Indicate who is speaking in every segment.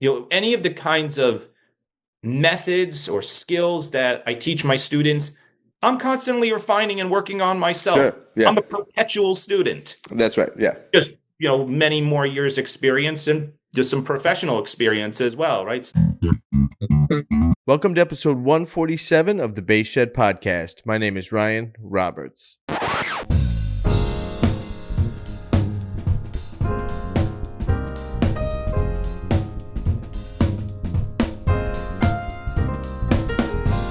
Speaker 1: any of the kinds of methods or skills that I teach my students, I'm constantly refining and working on myself.
Speaker 2: Sure. Yeah.
Speaker 1: I'm a perpetual student.
Speaker 2: That's right. Yeah.
Speaker 1: Just, many more years experience and just some professional experience as well, right?
Speaker 2: Welcome to episode 147 of the Bass Shed podcast. My name is Ryan Roberts.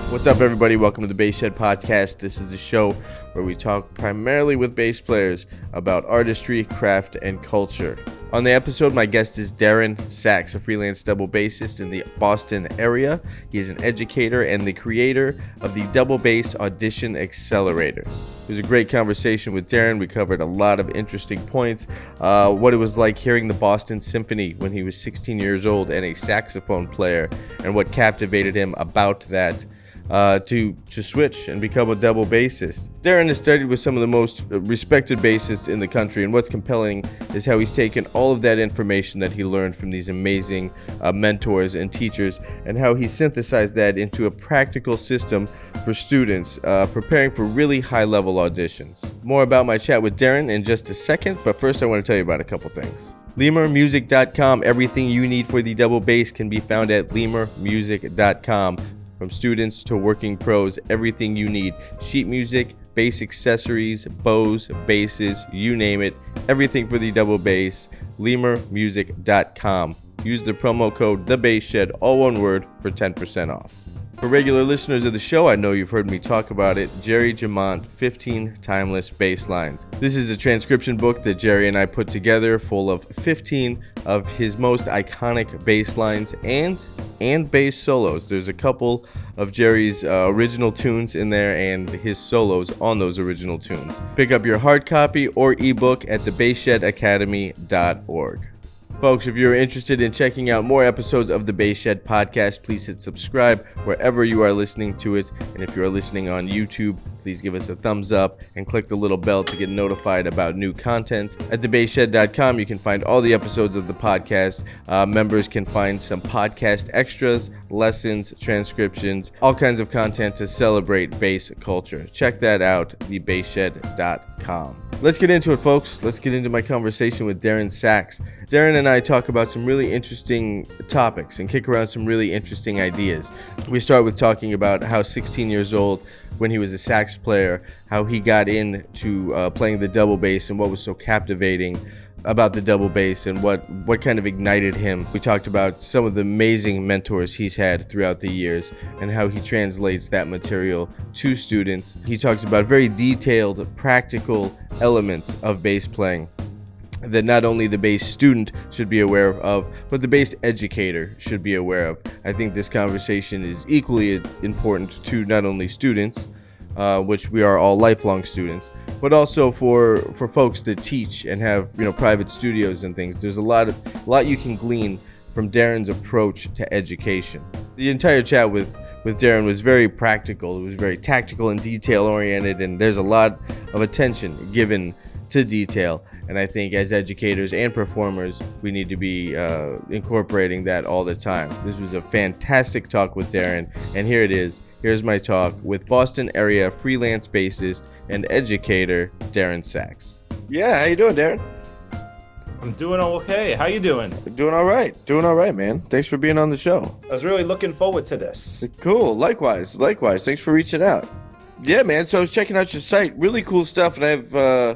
Speaker 2: What's up, everybody? Welcome to the Bass Shed podcast. This is a show where we talk primarily with bass players about artistry, craft, and culture. On the episode, my guest is Darren Sacks, a freelance double bassist in the Boston area. He is an educator and the creator of the double bass audition Accelerator. It was a great conversation with Darren. We covered a lot of interesting points. What it was like hearing the Boston Symphony when he was 16 years old and a saxophone player, and what captivated him about that. To switch and become a double bassist. Darren has studied with some of the most respected bassists in the country, and what's compelling is how he's taken all of that information that he learned from these amazing mentors and teachers, and how he synthesized that into a practical system for students preparing for really high-level auditions. More about my chat with Darren in just a second, but first I want to tell you about a couple things. lemurmusic.com. Everything you need for the double bass can be found at lemurmusic.com. From students to working pros, everything you need. Sheet music, bass accessories, bows, basses, you name it. Everything for the double bass. lemurmusic.com. Use the promo code TheBassShed, all one word, for 10% off. For regular listeners of the show, I know you've heard me talk about it, Jerry Jamont, 15 Timeless Bass Lines. This is a transcription book that Jerry and I put together full of 15 of his most iconic bass lines and bass solos. There's a couple of Jerry's original tunes in there and his solos on those original tunes. Pick up your hard copy or ebook at thebassshedacademy.org. Folks, if you're interested in checking out more episodes of the Bass Shed podcast, please hit subscribe wherever you are listening to it. And if you are listening on YouTube, please give us a thumbs up and click the little bell to get notified about new content. At thebasshed.com, you can find all the episodes of the podcast. Members can find some podcast extras, lessons, transcriptions, all kinds of content to celebrate bass culture. Check that out, thebasshed.com. Let's get into it, folks. Let's get into my conversation with Darren Sacks. Darren and I talk about some really interesting topics and kick around some really interesting ideas. We start with talking about how 16 years old, when he was a sax player, how he got into playing the double bass and what was so captivating about the double bass and what kind of ignited him. We talked about some of the amazing mentors he's had throughout the years and how he translates that material to students. He talks about very detailed, practical elements of bass playing that not only the bass student should be aware of, but the bass educator should be aware of. I think this conversation is equally important to not only students, which we are all lifelong students, but also for folks that teach and have private studios and things. There's a lot you can glean from Darren's approach to education. The entire chat with Darren was very practical. It was very tactical and detail oriented, and there's a lot of attention given to detail. And I think as educators and performers, we need to be incorporating that all the time. This was a fantastic talk with Darren, and here it is. Here's my talk with Boston area freelance bassist and educator, Darren Sacks. Yeah, how you doing, Darren?
Speaker 1: I'm doing okay. How you doing?
Speaker 2: Doing all right, man. Thanks for being on the show.
Speaker 1: I was really looking forward to this.
Speaker 2: Cool. Likewise. Thanks for reaching out. Yeah, man. So I was checking out your site. Really cool stuff, and I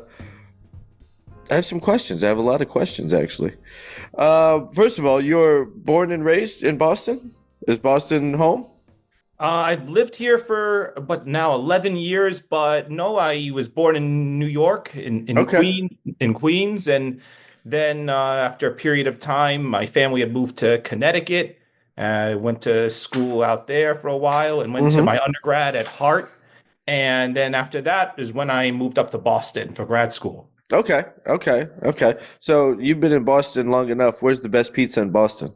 Speaker 2: have some questions. I have a lot of questions, actually. First of all, you're born and raised in Boston? Is Boston home?
Speaker 1: I've lived here for now 11 years, but no, I was born in New York, in Queens, and then after a period of time, my family had moved to Connecticut. I went to school out there for a while and went to my undergrad at Hart, and then after that is when I moved up to Boston for grad school.
Speaker 2: Okay. So you've been in Boston long enough. Where's the best pizza in Boston?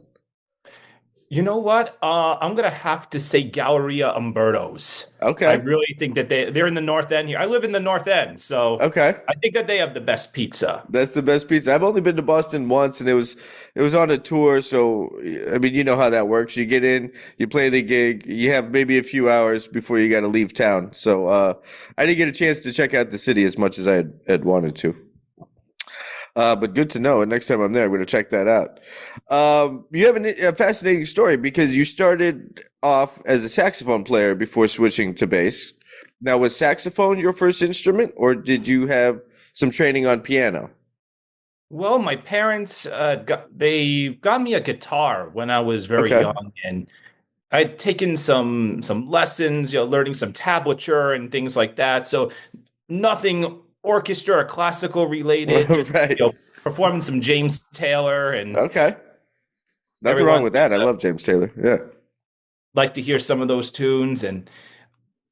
Speaker 1: You know what? I'm gonna have to say Galleria Umberto's. I
Speaker 2: Okay.
Speaker 1: really think that they're in the North End here. I live in the North End, so
Speaker 2: Okay.
Speaker 1: I think that they have the best pizza.
Speaker 2: That's the best pizza. I've only been to Boston once, and it was on a tour. So I mean, you know how that works. You get in, you play the gig, you have maybe a few hours before you got to leave town. So I didn't get a chance to check out the city as much as had wanted to. But good to know. And next time I'm there, I'm going to check that out. You have a fascinating story because you started off as a saxophone player before switching to bass. Now, was saxophone your first instrument, or did you have some training on piano?
Speaker 1: Well, my parents they got me a guitar when I was very
Speaker 2: Okay.
Speaker 1: young, and I'd taken some lessons, learning some tablature and things like that. So nothing orchestra or classical related, just
Speaker 2: Right.
Speaker 1: performing some James Taylor, and
Speaker 2: Okay. Nothing wrong
Speaker 1: everyone
Speaker 2: with that. I love James Taylor. Yeah.
Speaker 1: liked to hear some of those tunes. And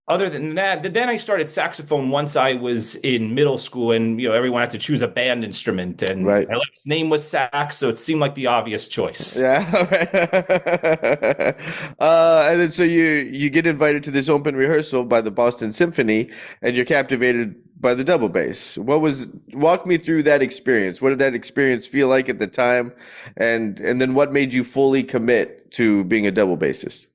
Speaker 1: other than that, then I started saxophone once I was in middle school, and everyone had to choose a band instrument, and
Speaker 2: Right.
Speaker 1: my last name was Sax, so it seemed like the obvious choice.
Speaker 2: Yeah. And then so you get invited to this open rehearsal by the Boston Symphony, and you're captivated by the double bass. Walk me through that experience. What did that experience feel like at the time, and then what made you fully commit to being a double bassist?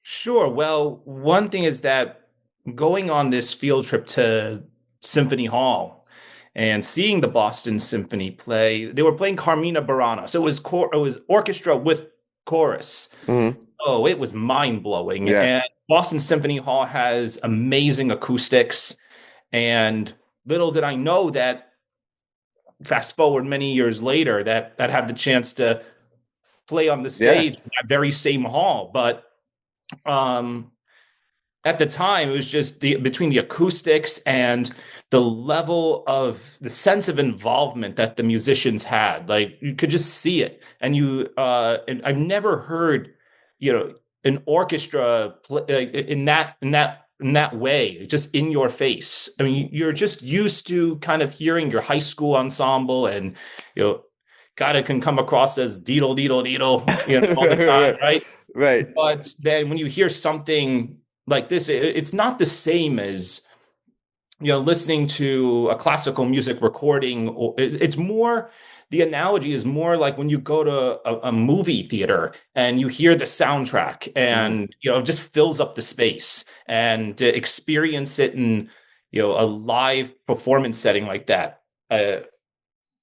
Speaker 1: Sure. Well, one thing is that going on this field trip to Symphony Hall and seeing the Boston Symphony play, they were playing Carmina Burana. So it was orchestra with chorus.
Speaker 2: Hmm.
Speaker 1: Oh, it was mind-blowing.
Speaker 2: Yeah.
Speaker 1: And Boston Symphony Hall has amazing acoustics. And little did I know that fast forward many years later that had the chance to play on the
Speaker 2: Yeah.
Speaker 1: stage in that very same hall. But um at the time, it was just the between the acoustics and the level of the sense of involvement that the musicians had. Like you could just see it. And I've never heard, an orchestra play in that way, just in your face. I mean, you're just used to kind of hearing your high school ensemble, and you know, kind of can come across as deedle deedle deedle, all the time,
Speaker 2: Right.
Speaker 1: right?
Speaker 2: Right.
Speaker 1: But then when you hear something like this, it's not the same as listening to a classical music recording. Or it's more, the analogy is more like when you go to a movie theater and you hear the soundtrack,
Speaker 2: Mhm.
Speaker 1: and it just fills up the space, and to experience it in a live performance setting like that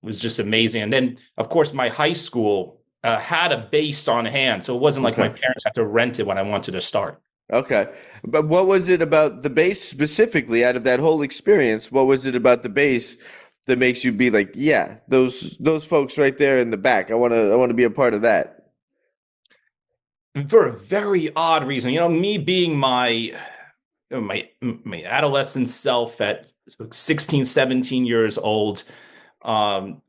Speaker 1: was just amazing. And then of course my high school had a bass on hand, so it wasn't like my
Speaker 2: Okay.
Speaker 1: parents had to rent it when I wanted to start.
Speaker 2: Okay. But what was it about the bass specifically out of that whole experience? What was it about the bass that makes you be like, yeah, those folks right there in the back. I want to be a part of that.
Speaker 1: For a very odd reason. Me being my adolescent self at 16, 17 years old, um,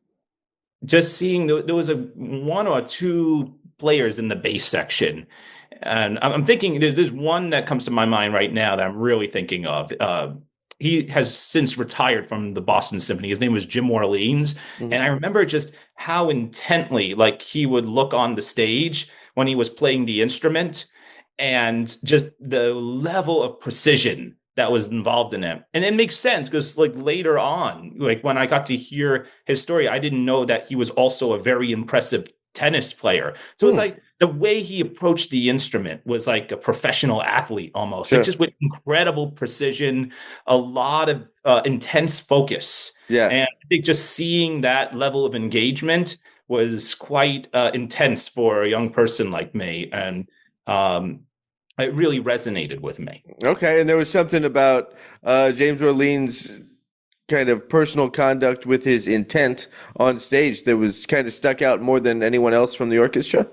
Speaker 1: just seeing there was a one or two players in the bass section. And I'm thinking there's one that comes to my mind right now that I'm really thinking of. He has since retired from the Boston Symphony. His name was Jim Orleans.
Speaker 2: Mhm.
Speaker 1: And I remember just how intently, like, he would look on the stage when he was playing the instrument, and just the level of precision that was involved in it. And it makes sense because, like, later on, like when I got to hear his story, I didn't know that he was also a very impressive tennis player. So it's
Speaker 2: Hmm.
Speaker 1: like the way he approached the instrument was like a professional athlete almost, like
Speaker 2: Sure.
Speaker 1: just with incredible precision, a lot of intense focus.
Speaker 2: Yeah.
Speaker 1: And I think just seeing that level of engagement was quite intense for a young person like me. And um, it really resonated with me.
Speaker 2: Okay. And there was something about James Orleans' kind of personal conduct with his intent on stage that was kind of stuck out more than anyone else from the orchestra.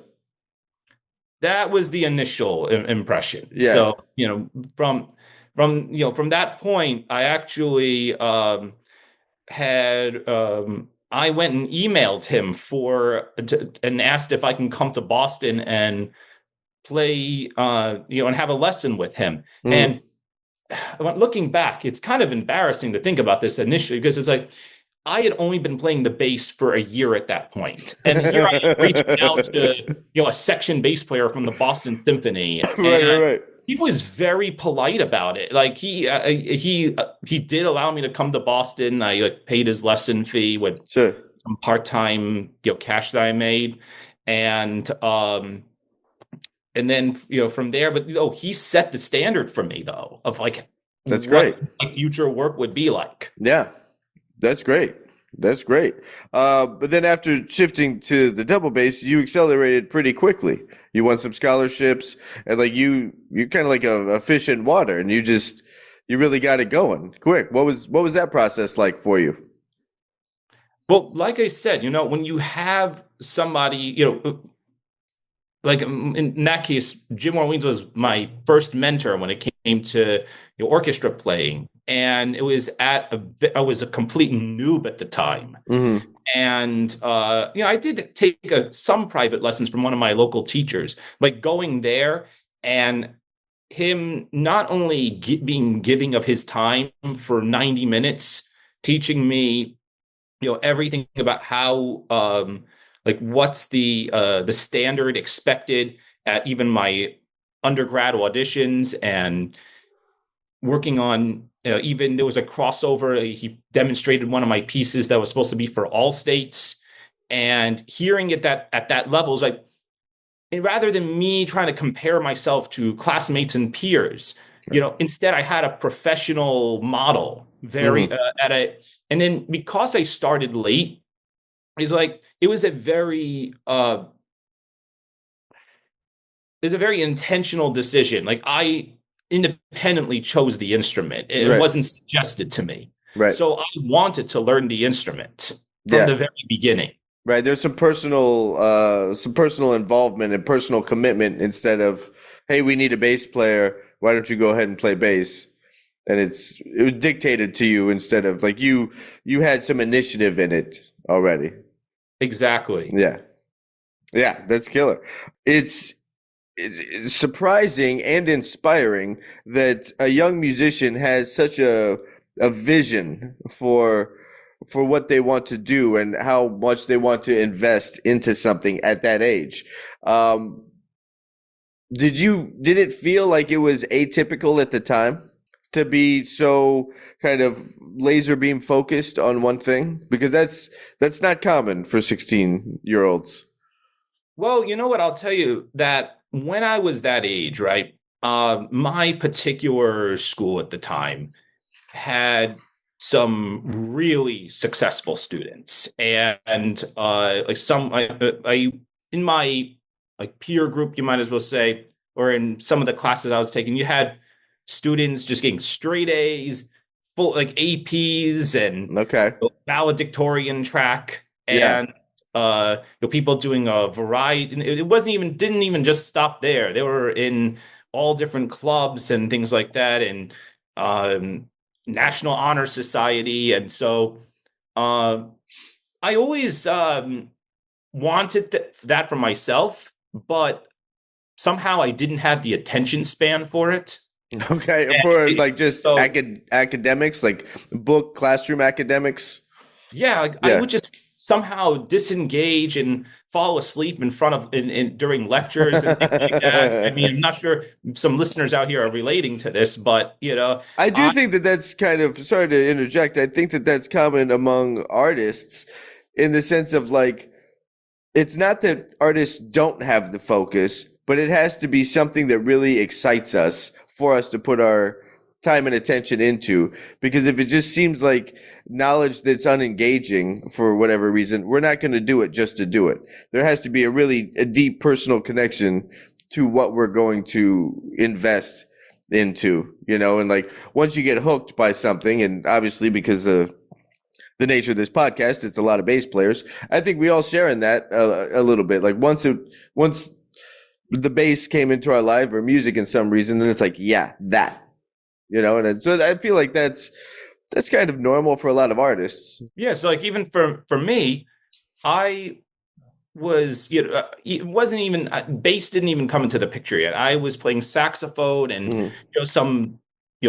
Speaker 1: That was the initial impression.
Speaker 2: Yeah.
Speaker 1: So, from that point, I actually had I went and emailed him and asked if I can come to Boston and play, and have a lesson with him.
Speaker 2: Mhm.
Speaker 1: And looking back, it's kind of embarrassing to think about this initially, because it's like I had only been playing the bass for a year at that point, and here I am reaching out to a section bass player from the Boston Symphony,
Speaker 2: Right, right,
Speaker 1: and
Speaker 2: right.
Speaker 1: he was very polite about it. Like he did allow me to come to Boston. I paid his lesson fee with
Speaker 2: Sure.
Speaker 1: some part-time cash that I made, and then from there. But he set the standard for me though of like
Speaker 2: That's
Speaker 1: what
Speaker 2: great.
Speaker 1: my future work would be like.
Speaker 2: Yeah, that's great. That's great. But then after shifting to the double bass, you accelerated pretty quickly. You won some scholarships, and like you're kind of like a fish in water, and you really got it going quick. What was that process like for you?
Speaker 1: Well, like I said, when you have somebody, like in that case, Jim Orleans was my first mentor when it came to orchestra playing, and it was I was a complete noob at the time,
Speaker 2: Mm-hmm.
Speaker 1: and I did take some private lessons from one of my local teachers, like going there and him not only being giving of his time for 90 minutes, teaching me everything about how like what's the standard expected at even my undergrad auditions, and working on even there was a crossover. He demonstrated one of my pieces that was supposed to be for all states, and hearing it that at that level is like, and rather than me trying to compare myself to classmates and peers, instead I had a professional model very
Speaker 2: Mm-hmm.
Speaker 1: at a, and then because I started late, it's like it was a very intentional decision. Like I independently chose the instrument. It
Speaker 2: Right.
Speaker 1: wasn't suggested to me.
Speaker 2: Right.
Speaker 1: So I wanted to learn the instrument from
Speaker 2: Yeah.
Speaker 1: the very beginning.
Speaker 2: Right. There's some personal involvement and personal commitment instead of, hey, we need a bass player. Why don't you go ahead and play bass? And it was dictated to you instead of like you had some initiative in it already.
Speaker 1: Exactly.
Speaker 2: Yeah. Yeah, that's killer. It's surprising and inspiring that a young musician has such a vision for what they want to do and how much they want to invest into something at that age. Um, did it feel like it was atypical at the time to be so kind of laser beam focused on one thing? Because that's not common for 16-year-olds.
Speaker 1: Well, you know what? I'll tell you that when I was that age, right? My particular school at the time had some really successful students, and like I in my like peer group, you might as well say, or in some of the classes I was taking, you had students just getting straight A's, full like APs, and
Speaker 2: Okay.
Speaker 1: valedictorian track,
Speaker 2: Yeah.
Speaker 1: and people doing a variety. And it wasn't even didn't even just stop there. They were in all different clubs and things like that, and um, National Honor Society. And so uh, I always wanted that for myself, but somehow I didn't have the attention span for it.
Speaker 2: Okay.
Speaker 1: And
Speaker 2: For like just
Speaker 1: so
Speaker 2: academics, like book classroom academics.
Speaker 1: yeah, I
Speaker 2: Yeah.
Speaker 1: would just somehow disengage and fall asleep in front of during lectures and things like that. I mean, I'm not sure some listeners out here are relating to this, but
Speaker 2: I do
Speaker 1: I
Speaker 2: think that that's kind of, sorry to interject. I think that that's common among artists in the sense of like, it's not that artists don't have the focus, but it has to be something that really excites us for us to put our time and attention into. Because if it just seems like knowledge that's unengaging for whatever reason, we're not going to do it just to do it. There has to be a deep personal connection to what we're going to invest into, and like once you get hooked by something, and obviously because of the nature of this podcast, it's a lot of bass players. I think we all share in that a little bit. Like once the bass came into our life or music in some reason, then it's like, yeah, that, so I feel like that's kind of normal for a lot of artists.
Speaker 1: yeah, so like even for me, I was it wasn't even bass didn't even come into the picture yet. I was playing saxophone and
Speaker 2: Mhm.
Speaker 1: some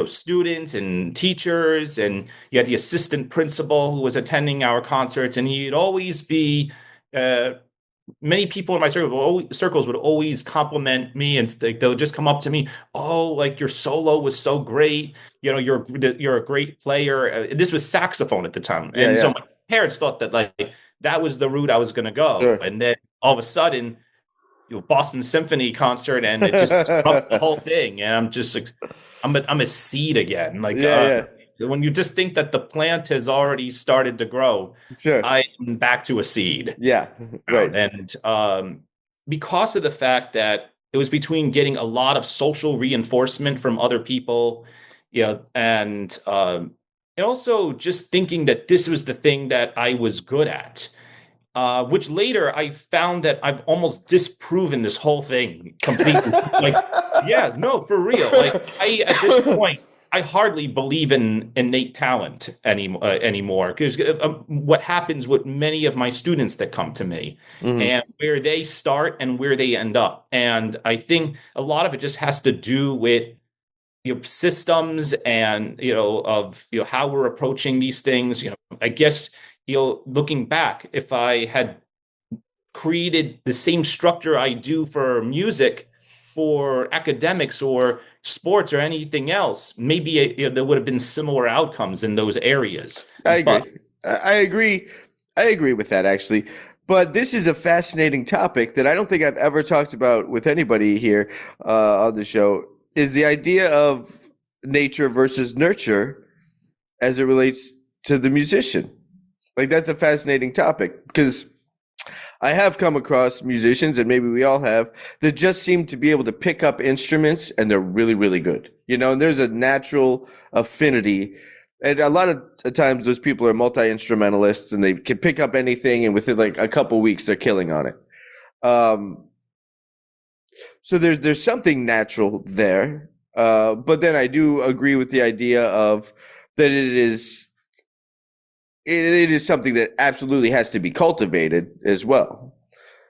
Speaker 1: students and teachers, and you had the assistant principal who was attending our concerts, and he'd always be uh, many people in my circles would always compliment me, and they'll just come up to me, oh, like your solo was so great, you're a great player. This was saxophone at the time,
Speaker 2: Yeah,
Speaker 1: and so
Speaker 2: yeah.
Speaker 1: my parents thought that like that was the route I was going to go,
Speaker 2: Sure.
Speaker 1: and then all of a sudden, Boston Symphony concert, and it just disrupts the whole thing, and I'm just like, I'm a seed again, like
Speaker 2: Yeah, yeah.
Speaker 1: when you just think that the plant has already started to grow,
Speaker 2: Sure.
Speaker 1: I'm back to a seed.
Speaker 2: Yeah. Right.
Speaker 1: And because of the fact that it was between getting a lot of social reinforcement from other people, and also just thinking that this was the thing that I was good at, which later I found that I've almost disproven this whole thing completely. Like, yeah, no, for real. Like, at this point, I hardly believe in innate talent anymore, because what happens with many of my students that come to me,
Speaker 2: Mhm.
Speaker 1: and where they start and where they end up. And I think a lot of it just has to do with systems, and of how we're approaching these things. I guess looking back, if I had created the same structure I do for music for academics or sports or anything else, maybe there would have been similar outcomes in those areas.
Speaker 2: I
Speaker 1: But
Speaker 2: agree. I agree. I agree with that actually. But this is a fascinating topic that I don't think I've ever talked about with anybody here on the show. Is the idea of nature versus nurture as it relates to the musician. Like that's a fascinating topic because I have come across musicians, and maybe we all have, that just seem to be able to pick up instruments and they're really, really good. And there's a natural affinity. And a lot of times those people are multi-instrumentalists and they can pick up anything, and within like a couple weeks they're killing on it. So there's something natural there. But then I do agree with the idea of that it is something that absolutely has to be cultivated as well.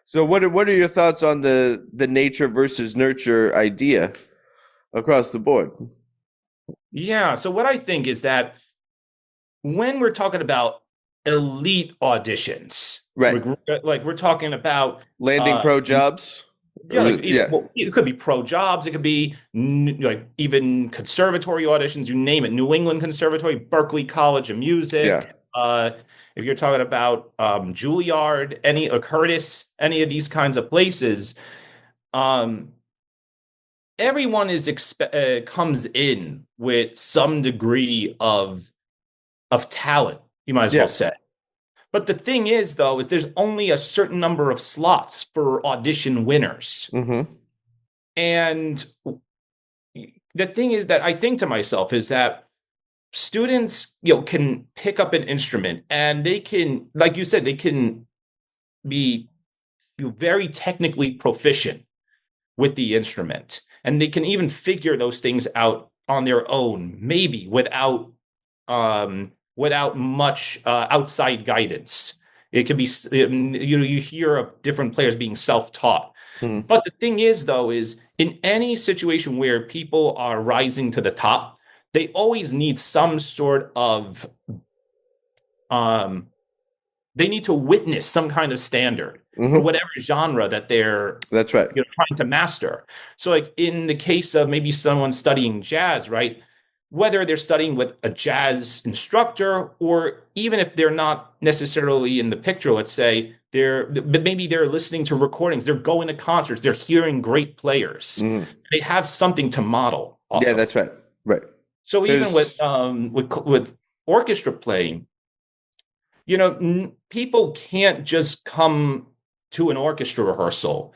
Speaker 2: So what are your thoughts on the nature versus nurture idea across the board?
Speaker 1: yeah, so what I think is that when we're talking about elite auditions,
Speaker 2: Right.
Speaker 1: like we're talking about
Speaker 2: Landing pro jobs?
Speaker 1: yeah, like
Speaker 2: Yeah.
Speaker 1: it could be pro jobs, it could be like even conservatory auditions, you name it. New England Conservatory, Berklee College of
Speaker 2: Yeah.
Speaker 1: Music. If you're talking about Juilliard, or Curtis, any of these kinds of places, um, everyone comes in with some degree of talent, you might as well
Speaker 2: Yeah.
Speaker 1: say. But the thing is, though, is there's only a certain number of slots for audition winners.
Speaker 2: Mm-hmm.
Speaker 1: And the thing is that I think to myself is that students, can pick up an instrument, and they can, like you said, they can be very technically proficient with the instrument. And they can even figure those things out on their own, maybe without much outside guidance. It could be, you hear of different players being self-taught.
Speaker 2: Mm-hmm.
Speaker 1: But the thing is, though, is in any situation where people are rising to the top, they always need some sort of, they need to witness some kind of standard for
Speaker 2: Mm-hmm.
Speaker 1: whatever genre that they're
Speaker 2: That's right.
Speaker 1: trying to master. So like in the case of maybe someone studying jazz, right? Whether they're studying with a jazz instructor, or even if they're not necessarily in the picture, let's say but maybe they're listening to recordings, they're going to concerts, they're hearing great players.
Speaker 2: Mm-hmm.
Speaker 1: They have something to model off
Speaker 2: Yeah,
Speaker 1: of.
Speaker 2: that's right. Right.
Speaker 1: So even
Speaker 2: There's
Speaker 1: with orchestra playing, people can't just come to an orchestra rehearsal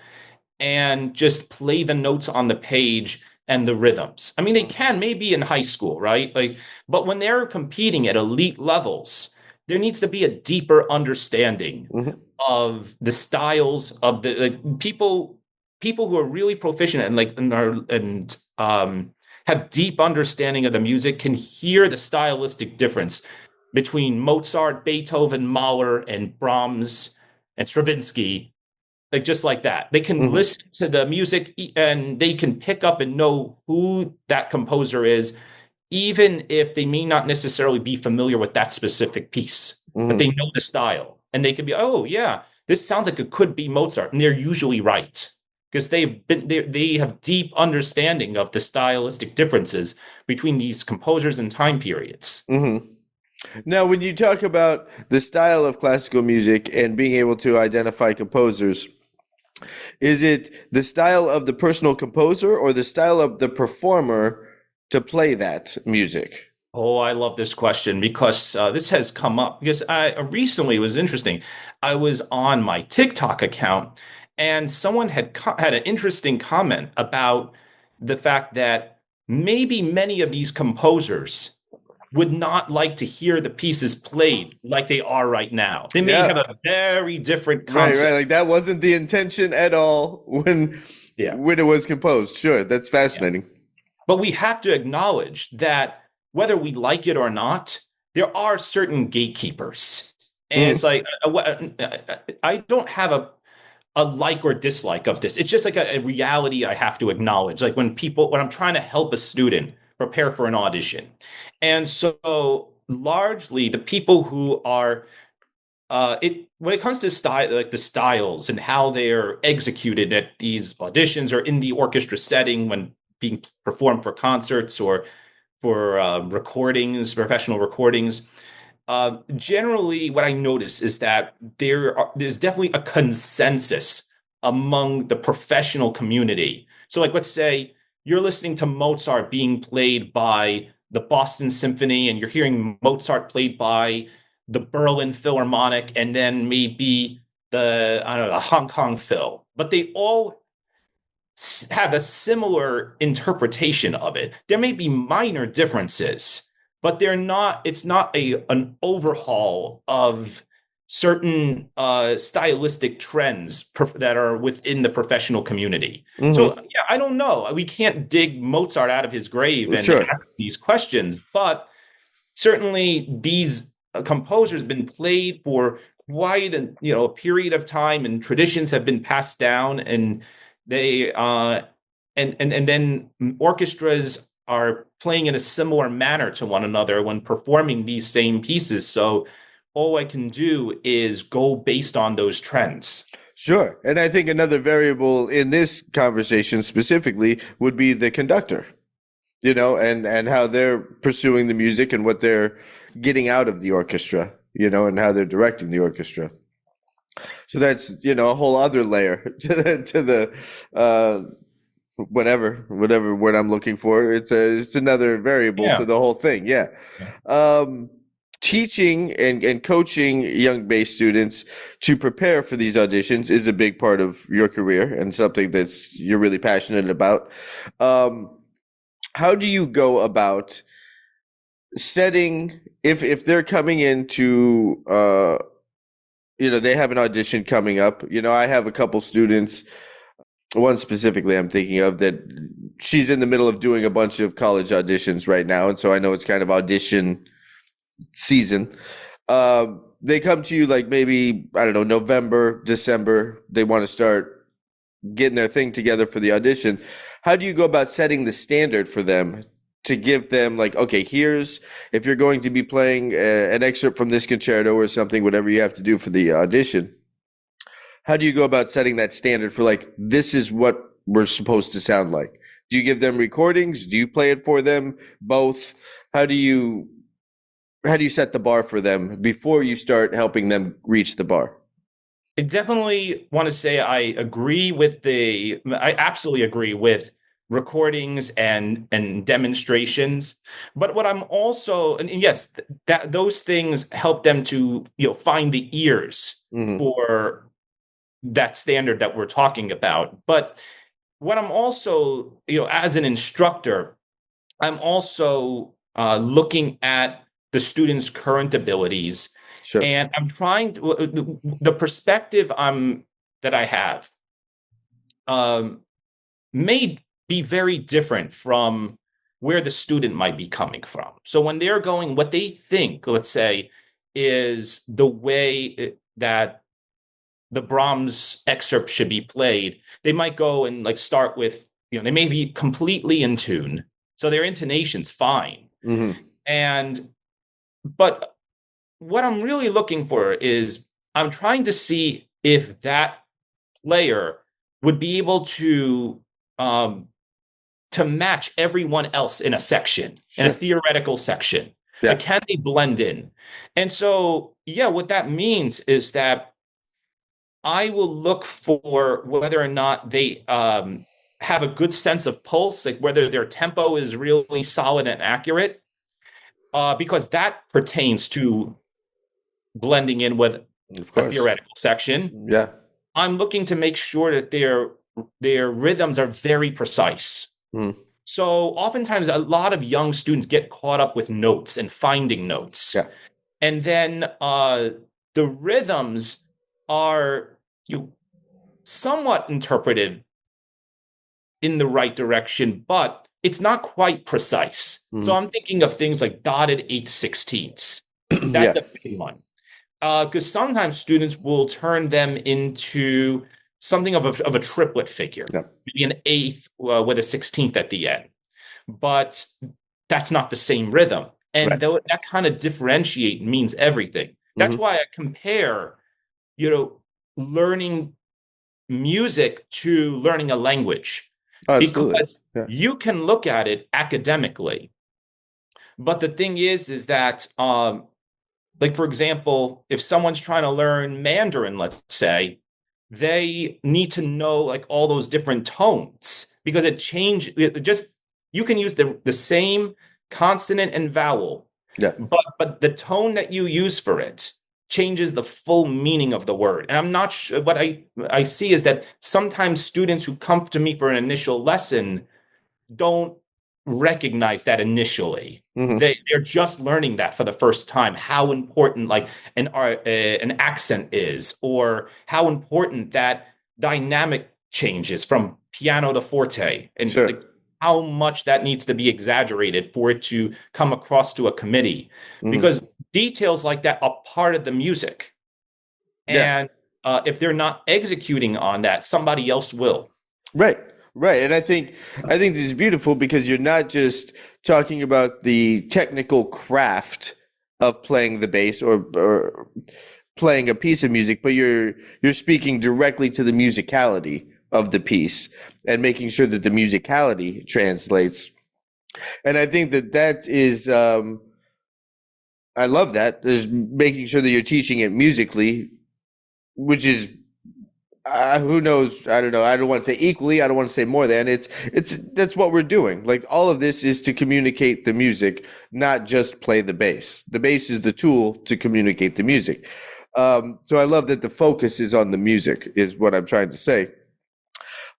Speaker 1: and just play the notes on the page and the rhythms. I mean, they can maybe in high school, right? Like, but when they're competing at elite levels, there needs to be a deeper understanding
Speaker 2: mm-hmm.
Speaker 1: of the styles of the people who are really proficient and have deep understanding of the music can hear the stylistic difference between Mozart, Beethoven, Mahler, and Brahms and Stravinsky, like just like that. They can
Speaker 2: Mm-hmm.
Speaker 1: listen to the music and they can pick up and know who that composer is even if they may not necessarily be familiar with that specific piece, but they know the style, and they could be, oh yeah, this sounds like it could be Mozart, and they're usually right because they have deep understanding of the stylistic differences between these composers and time periods.
Speaker 2: Now, when you talk about the style of classical music and being able to identify composers, is it the style of the personal composer or the style of the performer to play that music?
Speaker 1: Oh, I love this question because this has come up because I recently, it was interesting. I was on my TikTok account and someone had an interesting comment about the fact that maybe many of these composers would not like to hear the pieces played like they are right now. They may have a very different concept.
Speaker 2: Right. Like that wasn't the intention at all when it was composed. Sure, that's fascinating.
Speaker 1: Yeah. But we have to acknowledge that whether we like it or not, there are certain gatekeepers. And it's like, I don't have a like or dislike of this. It's just like a reality I have to acknowledge. Like when I'm trying to help a student prepare for an audition. And so largely the people who are, when it comes to style, like the styles and how they're executed at these auditions or in the orchestra setting when being performed for concerts or for professional recordings. Generally, what I notice is that there's definitely a consensus among the professional community. So, like, let's say you're listening to Mozart being played by the Boston Symphony, and you're hearing Mozart played by the Berlin Philharmonic, and then maybe the Hong Kong Phil, but they all have a similar interpretation of it. There may be minor differences, but it's not an overhaul of certain stylistic trends that are within the professional community. So yeah, I don't know. We can't dig Mozart out of his grave and ask these questions, but certainly these composers have been played for quite a period of time, and traditions have been passed down, and they and then orchestras are playing in a similar manner to one another when performing these same pieces. So all I can do is go based on those trends.
Speaker 2: Sure. And I think another variable in this conversation specifically would be the conductor, and how they're pursuing the music and what they're getting out of the orchestra, and how they're directing the orchestra. So that's, a whole other layer to the whatever word I'm looking for. It's another variable to the whole thing. Yeah. Teaching and coaching young bass students to prepare for these auditions is a big part of your career and something you're really passionate about. How do you go about setting, if they're coming into they have an audition coming up. I have a couple students, one specifically I'm thinking of, that she's in the middle of doing a bunch of college auditions right now. And so I know it's kind of audition season. They come to you like maybe, I don't know, November, December. They want to start getting their thing together for the audition. How do you go about setting the standard for them to give them like, okay, if you're going to be playing an excerpt from this concerto or something, whatever you have to do for the audition, how do you go about setting that standard for like, this is what we're supposed to sound like? Do you give them recordings? Do you play it for them? Both? How do you set the bar for them before you start helping them reach the bar?
Speaker 1: I definitely want to say I absolutely agree with recordings and demonstrations, but what I'm also, and yes, that those things help them to find the ears for that standard that we're talking about. But what I'm also, as an instructor, I'm also looking at the students' current abilities.
Speaker 2: Sure.
Speaker 1: And I'm trying to, the perspective that I have may be very different from where the student might be coming from. So when they're going, what they think, let's say, is the way that the Brahms excerpt should be played, they might go and like start with, they may be completely in tune. So their intonation's fine. But what I'm really looking for is I'm trying to see if that player would be able to match everyone else in a section, in a theoretical section.
Speaker 2: Yeah.
Speaker 1: Like, can they blend in? And so, yeah, what that means is that I will look for whether or not they have a good sense of pulse, like whether their tempo is really solid and accurate, because that pertains to blending in with a theoretical section.
Speaker 2: Yeah.
Speaker 1: I'm looking to make sure that their rhythms are very precise. So oftentimes a lot of young students get caught up with notes and finding notes.
Speaker 2: Yeah.
Speaker 1: And then the rhythms are somewhat interpreted in the right direction, but it's not quite precise. So I'm thinking of things like dotted 8/16ths. That's a big one. Because sometimes students will turn them into something of a triplet figure, maybe an eighth with a 16th at the end. But that's not the same rhythm. And that kind of differentiate means everything. That's why I compare, learning music to learning a language. Because you can look at it academically. But the thing is that, like, for example, if someone's trying to learn Mandarin, let's say, they need to know like all those different tones because you can use the same consonant and vowel, but the tone that you use for it changes the full meaning of the word. And I'm not sure, what I see is that sometimes students who come to me for an initial lesson don't recognize that initially. They're just learning that for the first time, how important like an accent is, or how important that dynamic changes from piano to forte, and like, how much that needs to be exaggerated for it to come across to a committee, because details like that are part of the music. And if they're not executing on that, somebody else will.
Speaker 2: Right. And I think this is beautiful because you're not just talking about the technical craft of playing the bass or playing a piece of music, but you're speaking directly to the musicality of the piece and making sure that the musicality translates. And I think that is I love that, is making sure that you're teaching it musically, which is who knows? I don't know. I don't want to say equally. I don't want to say more than. That's what we're doing. Like, all of this is to communicate the music, not just play the bass. The bass is the tool to communicate the music. So I love that the focus is on the music, is what I'm trying to say.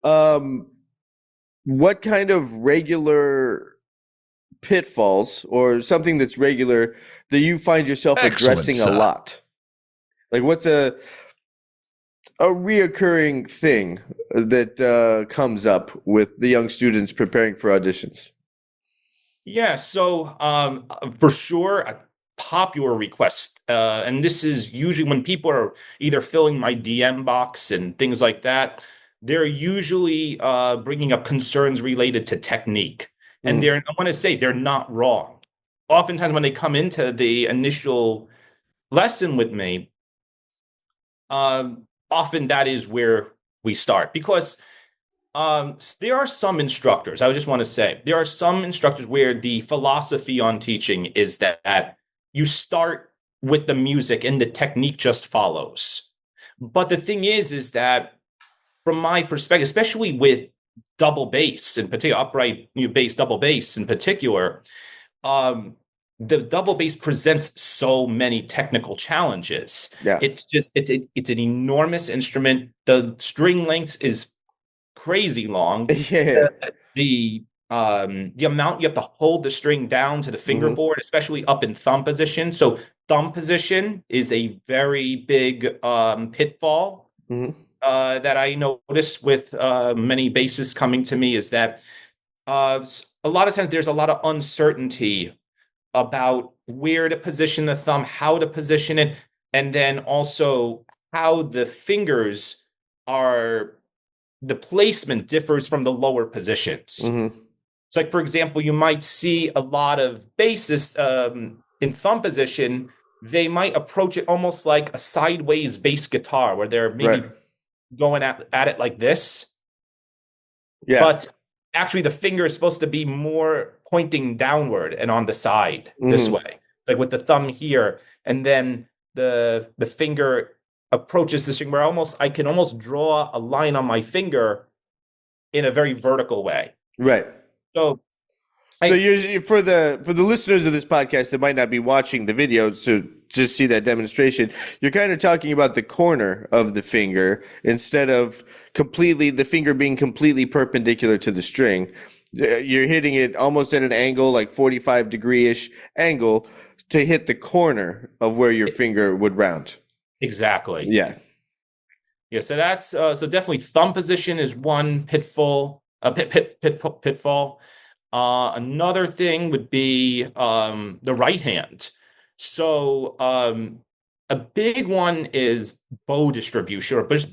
Speaker 2: What kind of regular pitfalls or something that's regular that you find yourself addressing a lot? Like, what's a reoccurring thing that comes up with the young students preparing for auditions?
Speaker 1: Yeah, so for sure, a popular request, and this is usually when people are either filling my DM box and things like that, they're usually bringing up concerns related to technique. And I want to say they're not wrong. Oftentimes when they come into the initial lesson with me, often that is where we start, because there are some instructors, I just want to say, there are some instructors where the philosophy on teaching is that you start with the music and the technique just follows. But the thing is that from my perspective, especially with double bass in particular, upright bass, double bass in particular, the double bass presents so many technical challenges. It's an enormous instrument. The string length is crazy long. The amount you have to hold the string down to the fingerboard, especially up in thumb position. So thumb position is a very big pitfall that I notice with many bassists coming to me, is that a lot of times there's a lot of uncertainty about where to position the thumb, how to position it, and then also how the fingers the placement differs from the lower positions. So, like for example, you might see a lot of bassists in thumb position. They might approach it almost like a sideways bass guitar, where they're
Speaker 2: Right.
Speaker 1: maybe going at it like this,
Speaker 2: Yeah.
Speaker 1: but actually the finger is supposed to be more pointing downward and on the side this
Speaker 2: Mm-hmm.
Speaker 1: way, like with the thumb here, and then the finger approaches this thing where almost I can almost draw a line on my finger in a very vertical way.
Speaker 2: Right.
Speaker 1: So
Speaker 2: So
Speaker 1: I
Speaker 2: you're for the listeners of this podcast that might not be watching the video to just see that demonstration, you're kind of talking about the corner of the finger instead of completely the finger being completely perpendicular to the string. You're hitting it almost at an angle, like 45-degree-ish angle, to hit the corner of where your finger would round.
Speaker 1: exactly.
Speaker 2: Yeah.
Speaker 1: Yeah, so that's so definitely thumb position is one pitfall, pitfall. Another thing would be the right hand. So a big one is bow distribution or just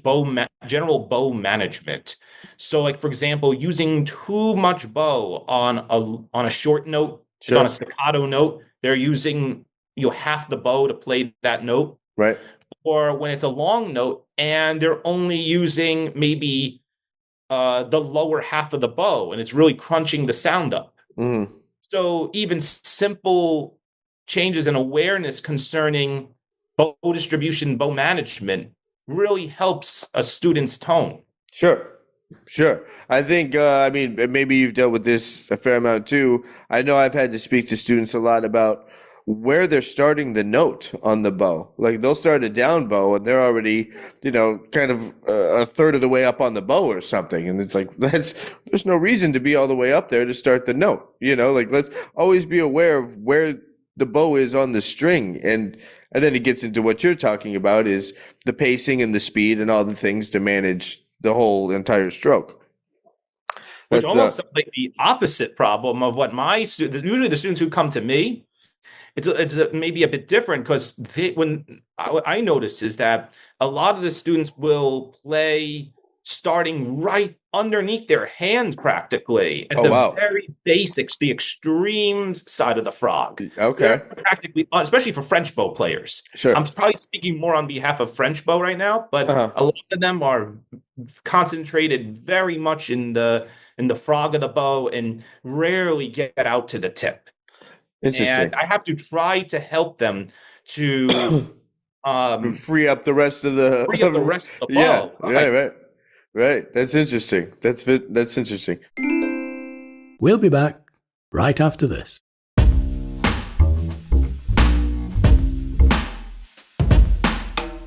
Speaker 1: general bow management. So, like for example, using too much bow on a short note, like on
Speaker 2: Sure.
Speaker 1: a staccato note, they're using half the bow to play that note.
Speaker 2: Right.
Speaker 1: Or when it's a long note and they're only using maybe the lower half of the bow and it's really crunching the sound up.
Speaker 2: Mm-hmm.
Speaker 1: So even simple changes in awareness concerning bow distribution, bow management really helps a student's tone.
Speaker 2: Sure. Sure. I think, I mean, maybe you've dealt with this a fair amount too. I know I've had to speak to students a lot about where they're starting the note on the bow. Like they'll start a down bow and they're already, kind of a third of the way up on the bow or something. And it's like, there's no reason to be all the way up there to start the note. Like let's always be aware of where the bow is on the string. And then it gets into what you're talking about is the pacing and the speed and all the things to manage the whole entire stroke.
Speaker 1: Which
Speaker 2: That's
Speaker 1: almost sounds like the opposite problem of what my students, usually the students who come to me, it's maybe a bit different because what I notice is that a lot of the students will play starting right underneath their hands practically at
Speaker 2: Oh,
Speaker 1: the
Speaker 2: wow.
Speaker 1: very basics, the extremes side of the frog.
Speaker 2: Okay.
Speaker 1: They're practically, especially for French bow players.
Speaker 2: Sure.
Speaker 1: I'm probably speaking more on behalf of French bow right now, but
Speaker 2: Uh-huh.
Speaker 1: a lot of them are concentrated very much in the frog of the bow and rarely get out to the tip.
Speaker 2: Interesting.
Speaker 1: And I have to try to help them to
Speaker 2: Free up the rest of the
Speaker 1: free up the rest of the
Speaker 2: Yeah,
Speaker 1: bow.
Speaker 2: right. That's interesting. That's interesting.
Speaker 3: We'll be back right after this.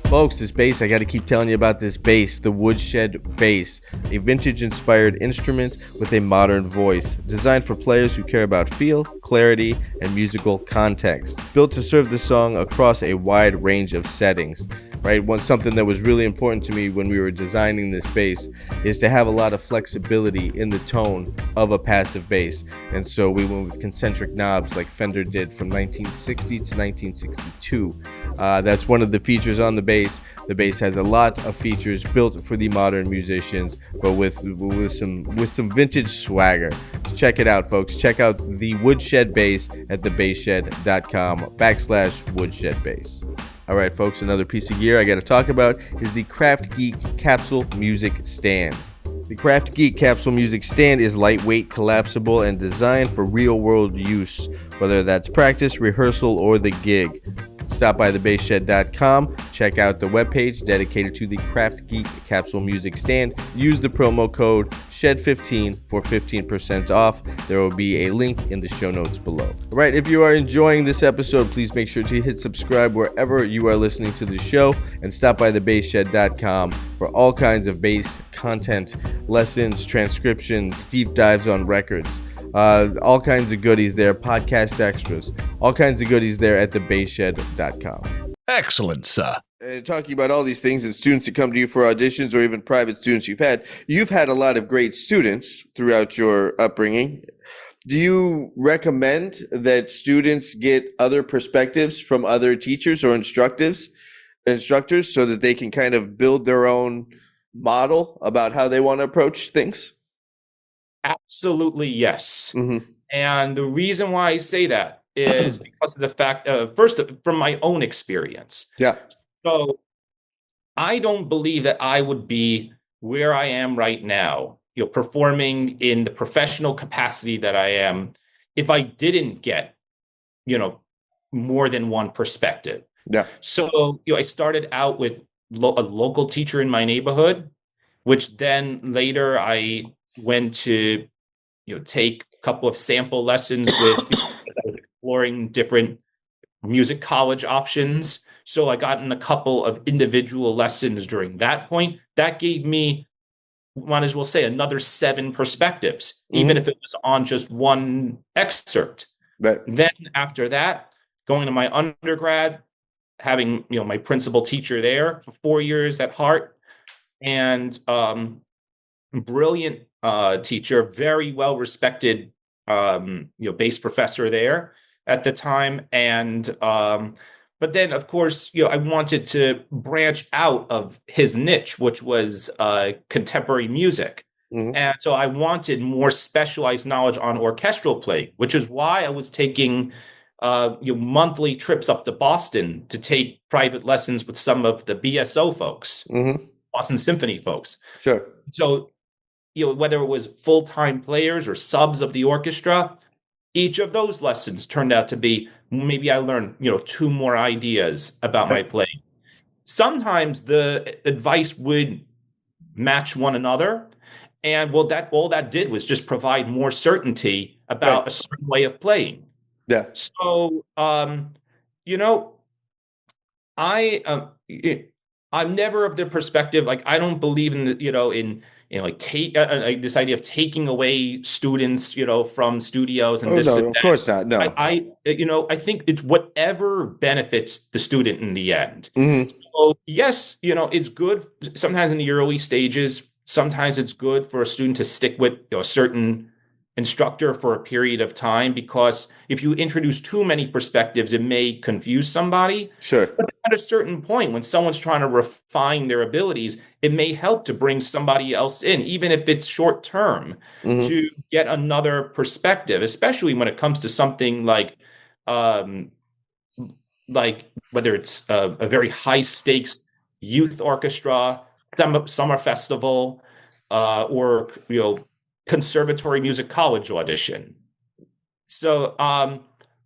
Speaker 2: Folks, this bass, I got to keep telling you about this bass, the Woodshed bass, a vintage-inspired instrument with a modern voice, designed for players who care about feel, clarity, and musical context. Built to serve the song across a wide range of settings. Right, something that was really important to me when we were designing this bass is to have a lot of flexibility in the tone of a passive bass, and so we went with concentric knobs like Fender did from 1960 to 1962. That's one of the features on the bass. The bass has a lot of features built for the modern musicians, but with some vintage swagger. So check it out, folks. Check out the Woodshed bass at thebasshed.com/woodshed bass. All right, folks, another piece of gear I got to talk about is the Craft Geek Capsule Music Stand. The Craft Geek Capsule Music Stand is lightweight, collapsible, and designed for real-world use, whether that's practice, rehearsal, or the gig. Stop by thebasshed.com, check out the webpage dedicated to the Craft Geek Capsule Music Stand. Use the promo code SHED15 for 15% off. There will be a link in the show notes below. All right, if you are enjoying this episode, please make sure to hit subscribe wherever you are listening to the show, and stop by thebasshed.com for all kinds of bass content, lessons, transcriptions, deep dives on records. All kinds of goodies there, podcast extras, all kinds of goodies there at thebasshed.com.
Speaker 4: Excellent, sir.
Speaker 2: Talking about all these things and students that come to you for auditions or even private students you've had a lot of great students throughout your upbringing. Do you recommend that students get other perspectives from other teachers or instructors so that they can kind of build their own model about how they want to approach things?
Speaker 1: Absolutely, yes.
Speaker 2: Mm-hmm.
Speaker 1: And the reason why I say that is because of the fact, first, from my own experience.
Speaker 2: Yeah.
Speaker 1: So I don't believe that I would be where I am right now, performing in the professional capacity that I am, if I didn't get, you know, more than one perspective.
Speaker 2: Yeah.
Speaker 1: So, I started out with a local teacher in my neighborhood, which then later I went to, take a couple of sample lessons with, exploring different music college options. So I got in a couple of individual lessons during that point. That gave me, might as well say, another 7 perspectives, even
Speaker 2: Mm-hmm.
Speaker 1: if it was on just one excerpt.
Speaker 2: Right.
Speaker 1: Then after that, going to my undergrad, having, my principal teacher there for 4 years at Hart, and brilliant teacher, very well respected, bass professor there at the time. And but then, of course, I wanted to branch out of his niche, which was contemporary music.
Speaker 2: Mm-hmm.
Speaker 1: And so I wanted more specialized knowledge on orchestral playing, which is why I was taking monthly trips up to Boston to take private lessons with some of the BSO folks,
Speaker 2: Mm-hmm.
Speaker 1: Boston Symphony folks.
Speaker 2: Sure.
Speaker 1: So, whether it was full-time players or subs of the orchestra, each of those lessons turned out to be, maybe I learned, 2 more ideas about my
Speaker 2: Right.
Speaker 1: playing. Sometimes the advice would match one another. And well, that all that did was just provide more certainty
Speaker 2: Right.
Speaker 1: about a certain way of playing.
Speaker 2: Yeah.
Speaker 1: So, you know, I I'm never of the perspective, like, I don't believe in the, like, take like this idea of taking away students, from studios and
Speaker 2: Oh
Speaker 1: this and
Speaker 2: no, of
Speaker 1: that.
Speaker 2: course not. No.
Speaker 1: I think it's whatever benefits the student in the end.
Speaker 2: Mm-hmm.
Speaker 1: So yes, it's good sometimes in the early stages. Sometimes it's good for a student to stick with, a certain instructor for a period of time, because if you introduce too many perspectives, it may confuse somebody.
Speaker 2: Sure.
Speaker 1: But at a certain point, when someone's trying to refine their abilities, it may help to bring somebody else in, even if it's short term,
Speaker 2: Mm-hmm.
Speaker 1: to get another perspective, especially when it comes to something um, like whether it's a very high stakes youth orchestra, summer festival, or conservatory music college audition. So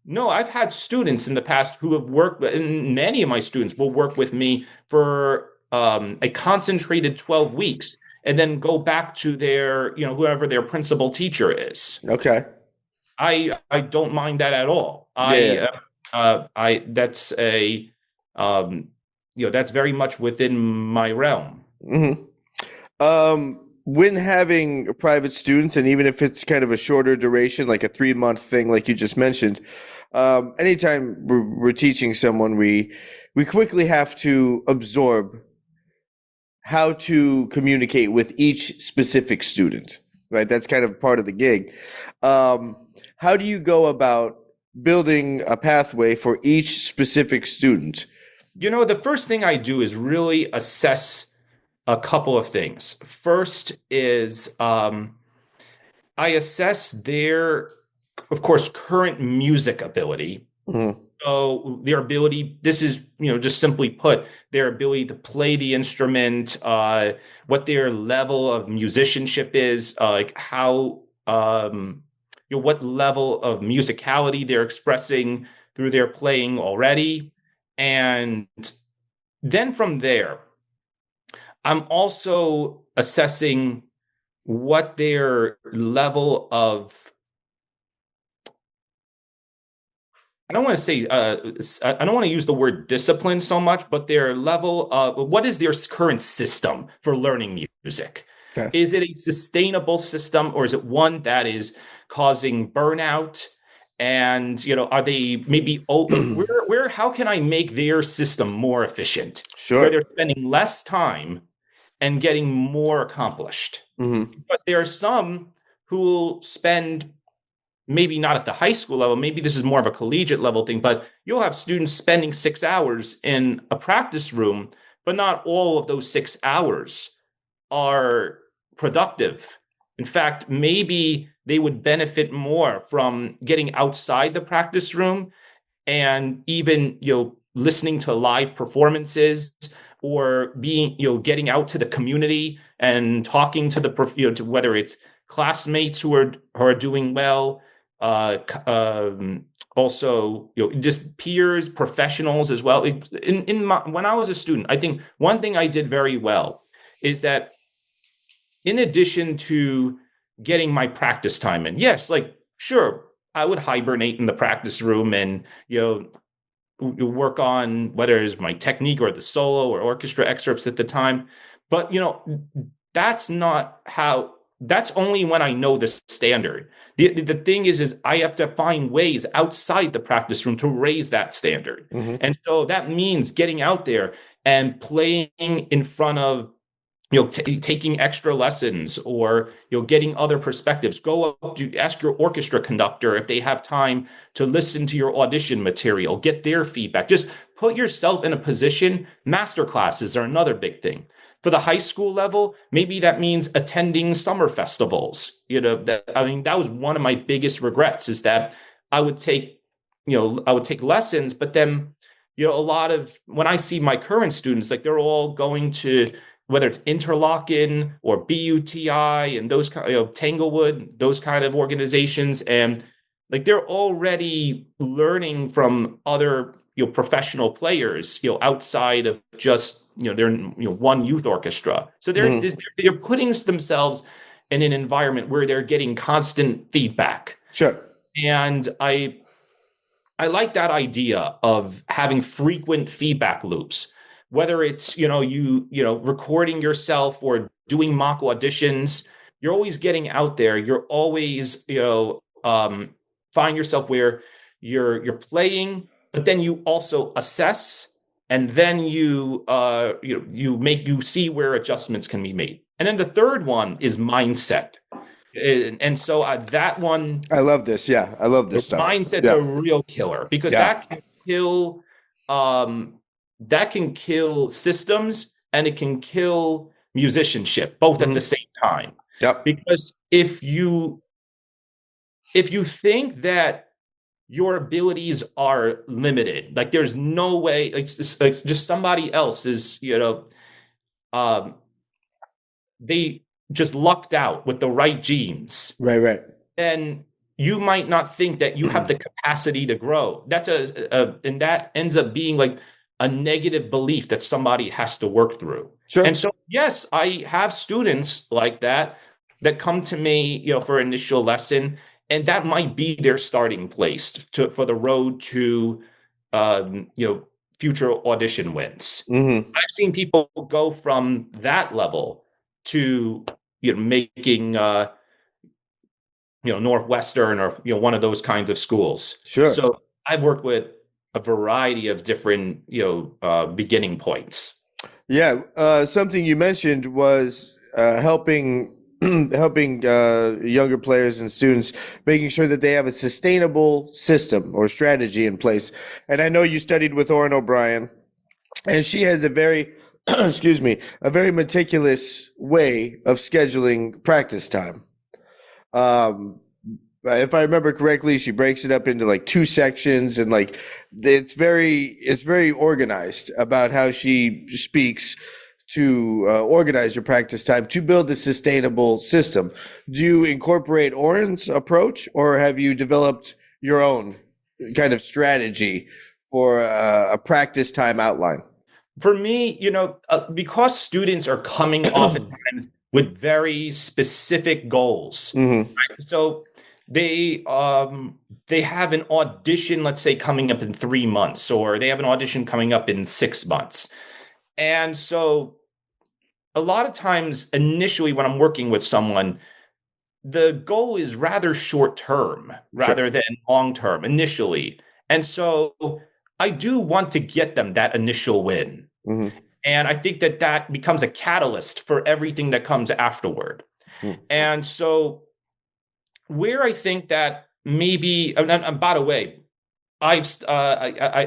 Speaker 1: no, I've had students in the past who have worked, and many of my students will work with me for a concentrated 12 weeks and then go back to their, whoever their principal teacher is.
Speaker 2: Okay.
Speaker 1: I don't mind that at all.
Speaker 2: Yeah.
Speaker 1: I that's a that's very much within my realm.
Speaker 2: Mm-hmm. When having private students, and even if it's kind of a shorter duration, like a 3-month thing, like you just mentioned, anytime we're teaching someone, we quickly have to absorb how to communicate with each specific student, right? That's kind of part of the gig. How do you go about building a pathway for each specific student?
Speaker 1: The first thing I do is really assess a couple of things. First is I assess their, of course, current music ability.
Speaker 2: Mm-hmm.
Speaker 1: So their ability, this is, just simply put, their ability to play the instrument, what their level of musicianship is, like how, what level of musicality they're expressing through their playing already. And then from there, I'm also assessing what their level of, I don't want to say, I don't want to use the word discipline so much, but their level of, what is their current system for learning music?
Speaker 2: Okay.
Speaker 1: Is it a sustainable system, or is it one that is causing burnout? And, are they maybe, how can I make their system more efficient, where
Speaker 2: Sure.
Speaker 1: they're spending less time and getting more accomplished?
Speaker 2: Mm-hmm.
Speaker 1: Because there are some who will spend, maybe not at the high school level, maybe this is more of a collegiate level thing, but you'll have students spending 6 hours in a practice room, but not all of those 6 hours are productive In fact, maybe they would benefit more from getting outside the practice room and even, listening to live performances, or being, getting out to the community and talking to to whether it's classmates who are doing well, also, just peers, professionals as well. When I was a student, I think one thing I did very well is that, in addition to getting my practice time in, yes, like, sure, I would hibernate in the practice room and, you work on whether it's my technique or the solo or orchestra excerpts at the time. But, that's not how, that's only when I know the standard. The thing is I have to find ways outside the practice room to raise that standard.
Speaker 2: Mm-hmm.
Speaker 1: And so that means getting out there and playing in front of, taking extra lessons, or, getting other perspectives. Go up to ask your orchestra conductor if they have time to listen to your audition material, get their feedback. Just put yourself in a position. Master classes are another big thing. For the high school level, maybe that means attending summer festivals. That was one of my biggest regrets, is that I would take lessons, but then, a lot of, when I see my current students, like, they're all going to, whether it's Interlochen or BUTI and those kind, Tanglewood, those kind of organizations, and like, they're already learning from other, professional players, outside of just, they're in, one youth orchestra. So they're putting themselves in an environment where they're getting constant feedback.
Speaker 2: Sure.
Speaker 1: And I like that idea of having frequent feedback loops. Whether it's, recording yourself or doing mock auditions, you're always getting out there. You're always, find yourself where you're playing, but then you also assess, and then you see where adjustments can be made. And then the third one is mindset. And so that one,
Speaker 2: I love this. Yeah, I love this stuff.
Speaker 1: Mindset's a real killer, because that can kill. That can kill systems, and it can kill musicianship, both at the same time.
Speaker 2: Yep.
Speaker 1: Because if you think that your abilities are limited, like, there's no way, like just somebody else is, they just lucked out with the right genes.
Speaker 2: Right.
Speaker 1: And you might not think that you have the capacity to grow. That's and that ends up being like a negative belief that somebody has to work through.
Speaker 2: Sure.
Speaker 1: And so, yes, I have students like that come to me, for initial lesson, and that might be their starting place for the road to, future audition wins.
Speaker 2: Mm-hmm.
Speaker 1: I've seen people go from that level to, making, Northwestern, or, one of those kinds of schools.
Speaker 2: Sure.
Speaker 1: So I've worked with a variety of different, beginning points.
Speaker 2: Yeah. Something you mentioned was helping younger players and students, making sure that they have a sustainable system or strategy in place. And I know you studied with Orrin O'Brien, and she has a very, a very meticulous way of scheduling practice time. If I remember correctly, she breaks it up into like 2 sections, and like it's very organized about how she speaks to organize your practice time to build a sustainable system. Do you incorporate Orrin's approach, or have you developed your own kind of strategy for a practice time outline?
Speaker 1: For me, because students are coming oftentimes with very specific goals.
Speaker 2: Mm-hmm.
Speaker 1: Right? So they have an audition, let's say, coming up in 3 months, or they have an audition coming up in 6 months. And so a lot of times, initially, when I'm working with someone, the goal is rather short term rather than long term initially. And so I do want to get them that initial win.
Speaker 2: Mm-hmm.
Speaker 1: And I think that becomes a catalyst for everything that comes afterward.
Speaker 2: Mm-hmm.
Speaker 1: And so where I think that maybe, and by the way, I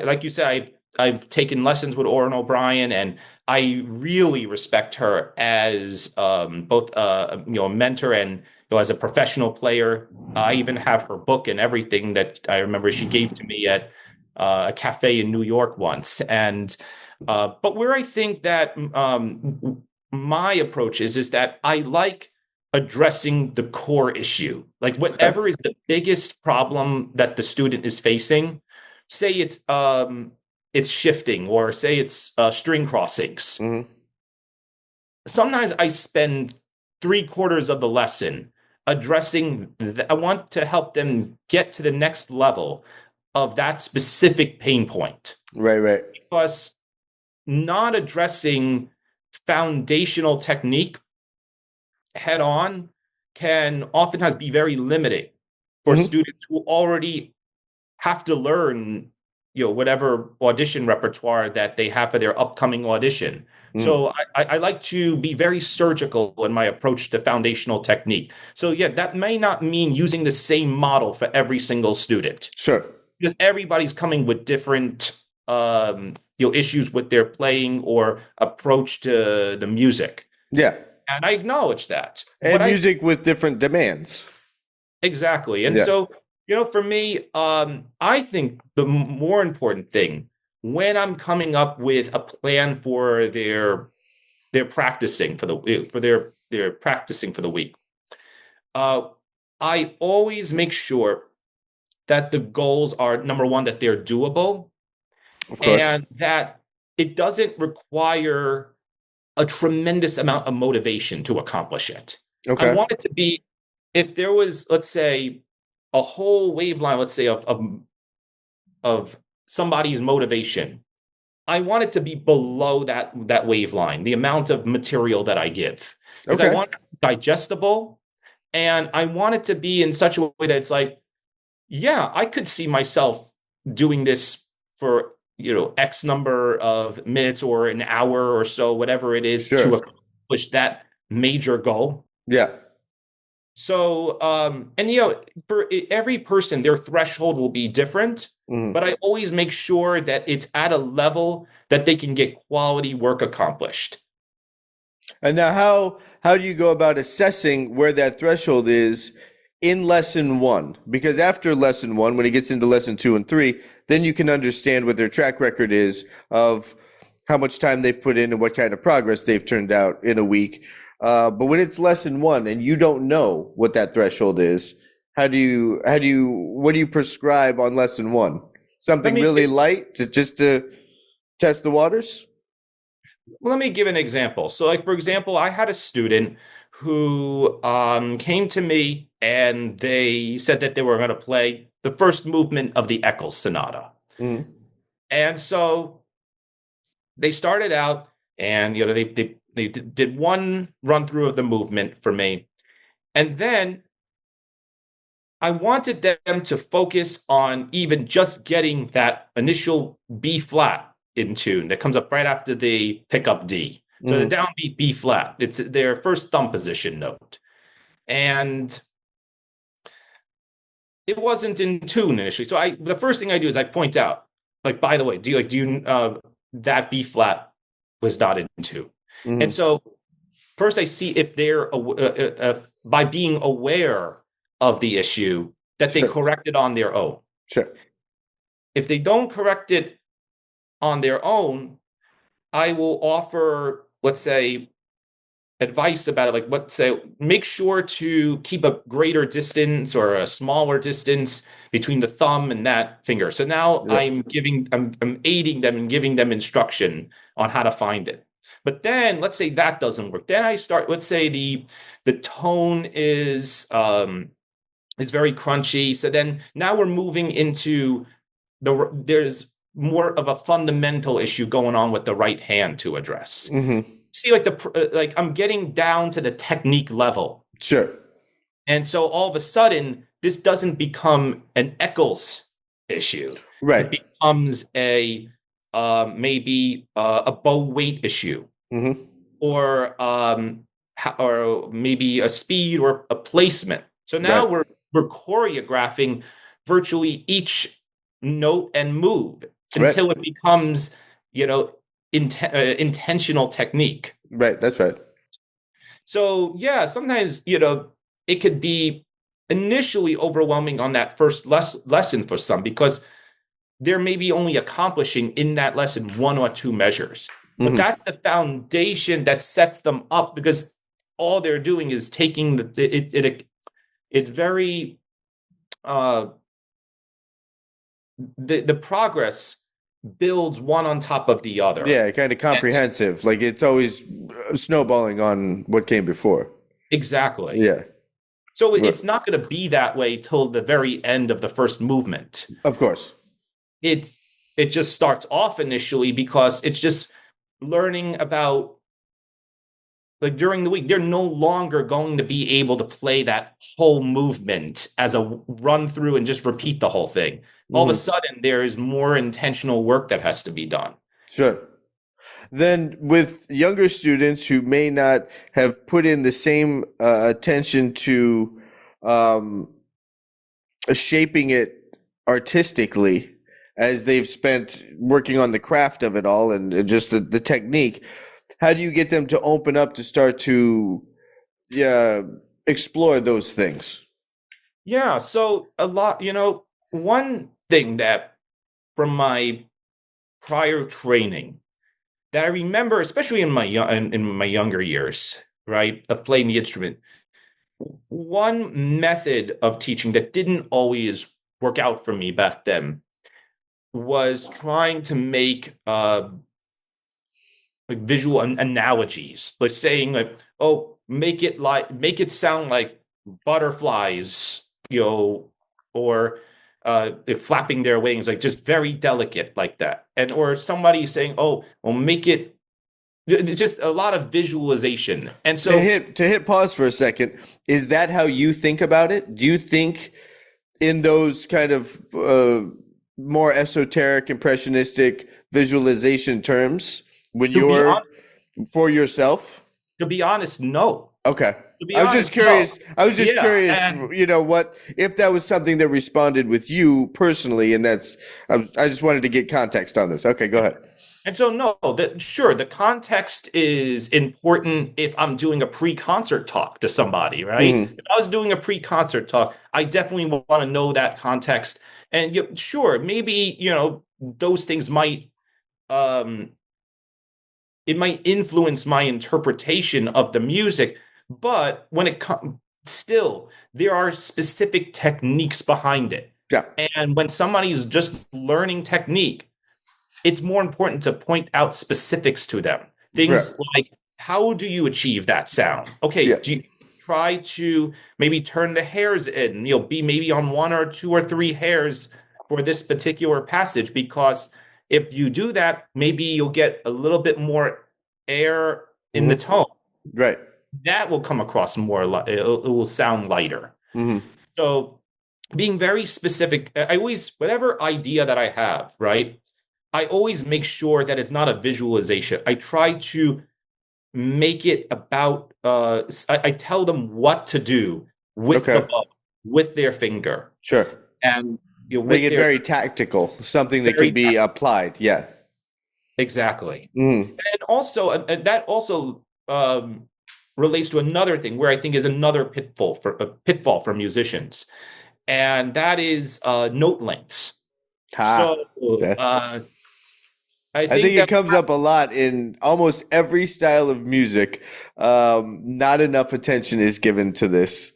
Speaker 1: like you said, I've taken lessons with Orrin O'Brien, and I really respect her as both a mentor and as a professional player. I even have her book and everything that I remember she gave to me at a cafe in New York once. And but where I think that my approach is that I like addressing the core issue, like whatever is the biggest problem that the student is facing. Say it's shifting, or say it's string crossings.
Speaker 2: Mm-hmm.
Speaker 1: Sometimes I spend 3/4 of the lesson addressing I want to help them get to the next level of that specific pain point.
Speaker 2: Right.
Speaker 1: Because not addressing foundational technique head on can oftentimes be very limiting for students who already have to learn, whatever audition repertoire that they have for their upcoming audition. So I like to be very surgical in my approach to foundational technique. So yeah, that may not mean using the same model for every single student.
Speaker 2: Sure.
Speaker 1: Because everybody's coming with different issues with their playing or approach to the music.
Speaker 2: Yeah.
Speaker 1: And I acknowledge that.
Speaker 2: And music with different demands.
Speaker 1: Exactly. And so, for me, I think the more important thing when I'm coming up with a plan for their practicing for their practicing for the week, I always make sure that the goals are, number one, that they're doable,
Speaker 2: of course,
Speaker 1: and that it doesn't require a tremendous amount of motivation to accomplish it.
Speaker 2: Okay.
Speaker 1: I want it to be, if there was, let's say, a whole waveline, let's say, of somebody's motivation, I want it to be below that waveline, the amount of material that I give. Because I want it digestible, and I want it to be in such a way that it's like, yeah, I could see myself doing this for, X number of minutes or an hour or so, whatever it is, to accomplish that major goal.
Speaker 2: Yeah.
Speaker 1: So, and for every person, their threshold will be different, but I always make sure that it's at a level that they can get quality work accomplished.
Speaker 2: And now, how do you go about assessing where that threshold is in lesson 1? Because after lesson 1, when it gets into lesson 2 and 3, then you can understand what their track record is of how much time they've put in and what kind of progress they've turned out in a week. But when it's lesson 1 and you don't know what that threshold is, what do you prescribe on lesson 1? Something really light to test the waters?
Speaker 1: Let me give an example. So, like, for example, I had a student who came to me and they said that they were going to play the first movement of the Eccles Sonata. And so they started out, and they did one run through of the movement for me. And then I wanted them to focus on even just getting that initial B flat in tune that comes up right after the pickup D. So the downbeat B flat, it's their first thumb position note. And it wasn't in tune initially. So the first thing I do is I point out, like, by the way, that B flat was not in tune. And so first I see if they're by being aware of the issue that they correct it on their own.
Speaker 2: Sure.
Speaker 1: If they don't correct it on their own, I will offer, let's say, advice about it. Like, let's say, make sure to keep a greater distance or a smaller distance between the thumb and that finger. So now I'm aiding them and giving them instruction on how to find it. But then let's say that doesn't work. Then I start, let's say the tone is very crunchy. So then now we're moving into there's more of a fundamental issue going on with the right hand to address. See, like I'm getting down to the technique level.
Speaker 2: Sure.
Speaker 1: And so all of a sudden, this doesn't become an Eccles issue.
Speaker 2: Right.
Speaker 1: It becomes maybe a bow weight issue, or maybe a speed or a placement. So now we're choreographing virtually each note and move until it becomes, intentional technique.
Speaker 2: Right. That's right.
Speaker 1: So yeah, sometimes it could be initially overwhelming on that first lesson for some, because they're maybe only accomplishing in that lesson one or two measures. But that's the foundation that sets them up, because all they're doing is taking it's very the progress builds one on top of the other.
Speaker 2: Yeah, kind of comprehensive. Like it's always snowballing on what came before.
Speaker 1: Exactly.
Speaker 2: Yeah.
Speaker 1: So it's not going to be that way till the very end of the first movement.
Speaker 2: Of course.
Speaker 1: It just starts off initially because it's just learning about, like, during the week, they're no longer going to be able to play that whole movement as a run through and just repeat the whole thing. All of a sudden, there is more intentional work that has to be done.
Speaker 2: Sure. Then with younger students who may not have put in the same attention to shaping it artistically as they've spent working on the craft of it all and just the technique, how do you get them to open up to start to explore those things?
Speaker 1: Yeah, so a lot, one thing that from my prior training that I remember, especially in my younger years, right, of playing the instrument, one method of teaching that didn't always work out for me back then was trying to make like visual analogies, like saying like, oh, make it sound like butterflies, or flapping their wings, like just very delicate like that. And or somebody saying, oh, well, make it just a lot of visualization. And so
Speaker 2: to hit pause for a second, is that how you think about it? Do you think in those kind of more esoteric, impressionistic visualization terms when you're for yourself?
Speaker 1: To be honest, no.
Speaker 2: Okay.
Speaker 1: I was just curious.
Speaker 2: I was just curious, what if that was something that responded with you personally, and I just wanted to get context on this. Okay, go ahead.
Speaker 1: And so, no, sure, the context is important if I'm doing a pre-concert talk to somebody, right? If I was doing a pre-concert talk, I definitely want to know that context. And sure, maybe, those things might, it might influence my interpretation of the music, but when it comes, still, there are specific techniques behind it.
Speaker 2: Yeah.
Speaker 1: And when somebody's just learning technique, it's more important to point out specifics to them. Things like, how do you achieve that sound? Okay, do you try to maybe turn the hairs in, be maybe on one or two or three hairs for this particular passage, because if you do that, maybe you'll get a little bit more air in the tone.
Speaker 2: Right.
Speaker 1: That will come across more, it will sound lighter. So being very specific, I always, whatever idea that I have, right, I always make sure that it's not a visualization. I try to make it about, I tell them what to do with the bow, with their finger.
Speaker 2: Sure.
Speaker 1: And
Speaker 2: make it very tactical, something that can be applied. Yeah.
Speaker 1: Exactly. And also, that also relates to another thing where I think is another pitfall for musicians. And that is note lengths. I think
Speaker 2: it comes up a lot in almost every style of music. Not enough attention is given to this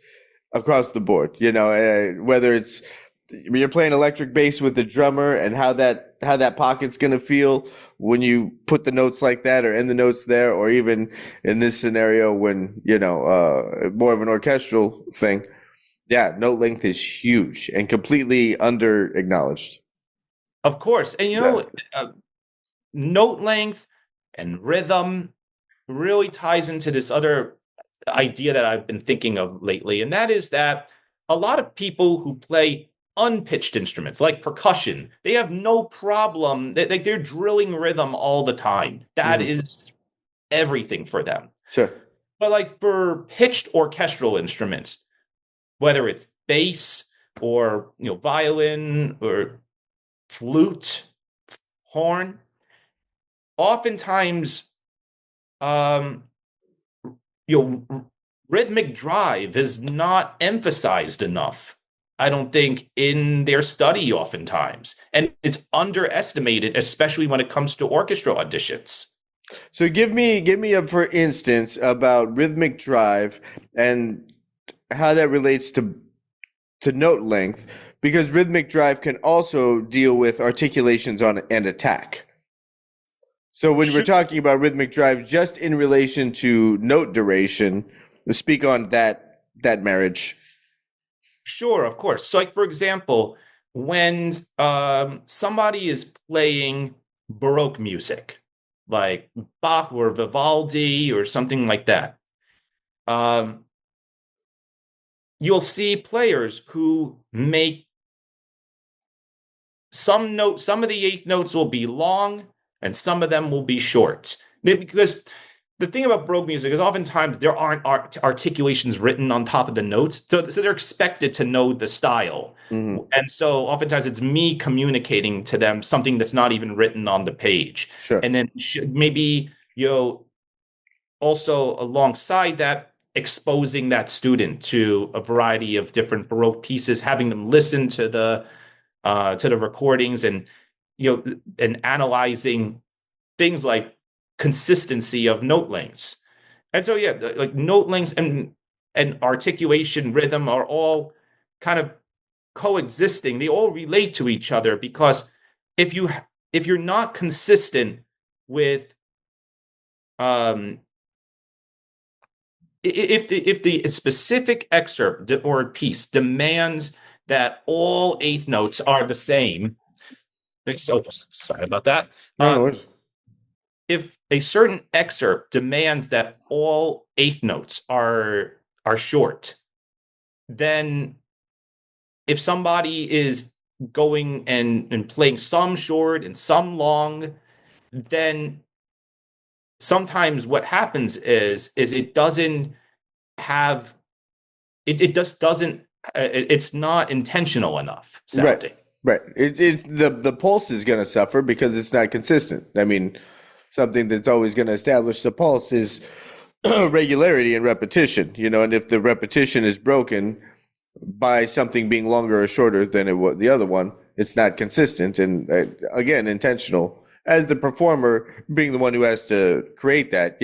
Speaker 2: across the board. Whether it's you're playing electric bass with the drummer and how that pocket's going to feel when you put the notes like that or end the notes there, or even in this scenario when, more of an orchestral thing. Yeah, note length is huge and completely under acknowledged.
Speaker 1: Of course. And, note length and rhythm really ties into this other idea that I've been thinking of lately. And that is that a lot of people who play unpitched instruments like percussion, they have no problem. They're drilling rhythm all the time. That is everything for them.
Speaker 2: Sure.
Speaker 1: But like for pitched orchestral instruments, whether it's bass or, violin or flute, horn, oftentimes, rhythmic drive is not emphasized enough, I don't think, in their study oftentimes. And it's underestimated, especially when it comes to orchestra auditions.
Speaker 2: So give me a for instance about rhythmic drive and how that relates to note length, because rhythmic drive can also deal with articulations on and attack. So when we're talking about rhythmic drive just in relation to note duration, speak on that marriage.
Speaker 1: Sure, of course. So, like, for example, when somebody is playing Baroque music, like Bach or Vivaldi or something like that, um, you'll see players who make some of the eighth notes will be long and some of them will be short. Because the thing about Baroque music is oftentimes there aren't articulations written on top of the notes. So they're expected to know the style.
Speaker 2: Mm-hmm.
Speaker 1: And so oftentimes it's me communicating to them something that's not even written on the page.
Speaker 2: Sure.
Speaker 1: And then maybe, also alongside that, exposing that student to a variety of different Baroque pieces, having them listen to the recordings, and and analyzing things like consistency of note lengths. And so like note lengths and articulation, rhythm are all kind of coexisting. They all relate to each other, because if you're not consistent with if the specific excerpt or piece demands that all eighth notes are the same. So sorry about that.
Speaker 2: No,
Speaker 1: if a certain excerpt demands that all eighth notes are short, then if somebody is going and playing some short and some long, then sometimes what happens is it doesn't have it just doesn't it's not intentional enough sounding.
Speaker 2: Right. It's the pulse is going to suffer because it's not consistent. I mean, something that's always going to establish the pulse is regularity and repetition, and if the repetition is broken by something being longer or shorter than the other one, it's not consistent and, again, intentional. As the performer being the one who has to create that,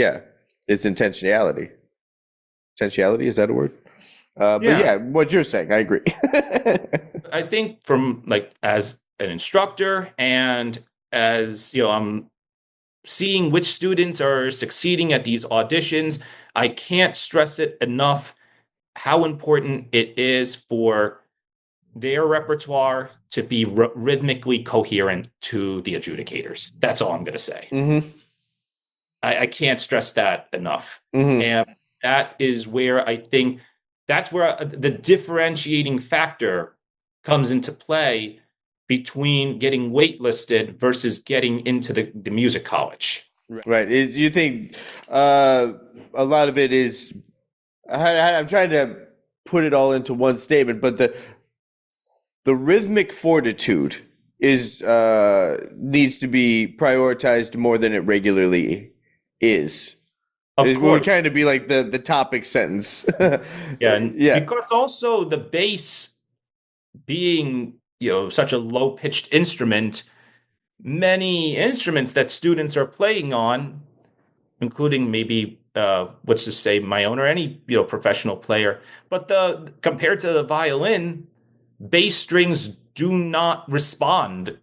Speaker 2: it's intentionality. Intentionality, is that a word? But what you're saying, I agree.
Speaker 1: I think from as an instructor and as I'm seeing which students are succeeding at these auditions, I can't stress it enough how important it is for their repertoire to be rhythmically coherent to the adjudicators. That's all I'm going to say.
Speaker 2: Mm-hmm.
Speaker 1: I can't stress that enough.
Speaker 2: Mm-hmm.
Speaker 1: And that is where I think that's where the differentiating factor comes into play between getting waitlisted versus getting into the music college.
Speaker 2: Right. You think a lot of it is, I'm trying to put it all into one statement, but the rhythmic fortitude is needs to be prioritized more than it regularly is. It would kind of be like the topic sentence.
Speaker 1: Yeah. Because also the bass being, such a low-pitched instrument, many instruments that students are playing on, including maybe, let's just say my own or any, professional player, but compared to the violin, bass strings do not respond,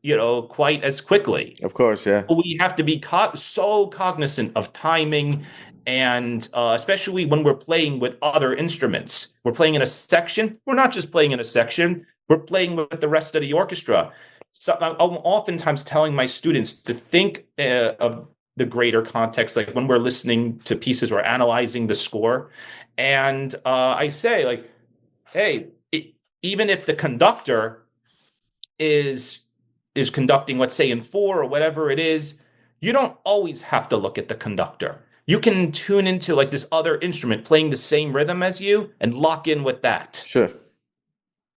Speaker 1: quite as quickly.
Speaker 2: Of course, yeah.
Speaker 1: We have to be so cognizant of timing, and especially when we're playing with other instruments. We're playing in a section. We're not just playing in a section. We're playing with the rest of the orchestra. So I'm oftentimes telling my students to think of the greater context, like when we're listening to pieces or analyzing the score. And I say, hey, even if the conductor is conducting, let's say in 4 or whatever it is, you don't always have to look at the conductor. You can tune into this other instrument playing the same rhythm as you and lock in with that.
Speaker 2: Sure.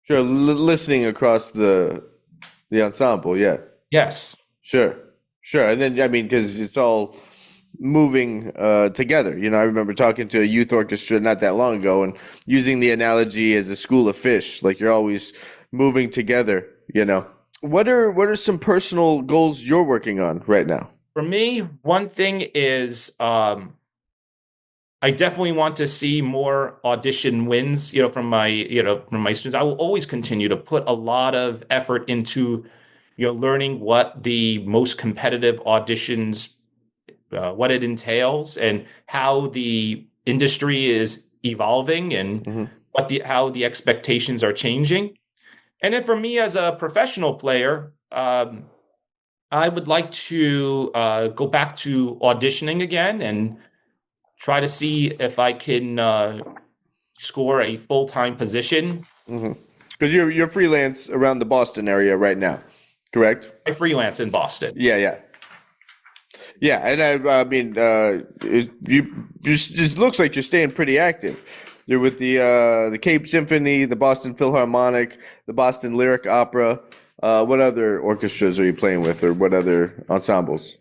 Speaker 2: Listening across the ensemble, yeah.
Speaker 1: Yes.
Speaker 2: Sure. And then, I mean, because it's all moving together. I remember talking to a youth orchestra not that long ago and using the analogy as a school of fish, like you're always moving together. What are some personal goals you're working on right now?
Speaker 1: For me, one thing is I definitely want to see more audition wins, from my students. I will always continue to put a lot of effort into, learning what the most competitive auditions, what it entails, and how the industry is evolving, and
Speaker 2: Hmm.
Speaker 1: how the expectations are changing. And then for me as a professional player, I would like to go back to auditioning again and try to see if I can score a full-time position.
Speaker 2: Hmm. Because you're freelance around the Boston area right now, correct?
Speaker 1: I freelance in Boston.
Speaker 2: Yeah, yeah. Yeah, and I mean, you just looks like you're staying pretty active. You're with the Cape Symphony, the Boston Philharmonic, the Boston Lyric Opera. What other orchestras are you playing with, or what other ensembles?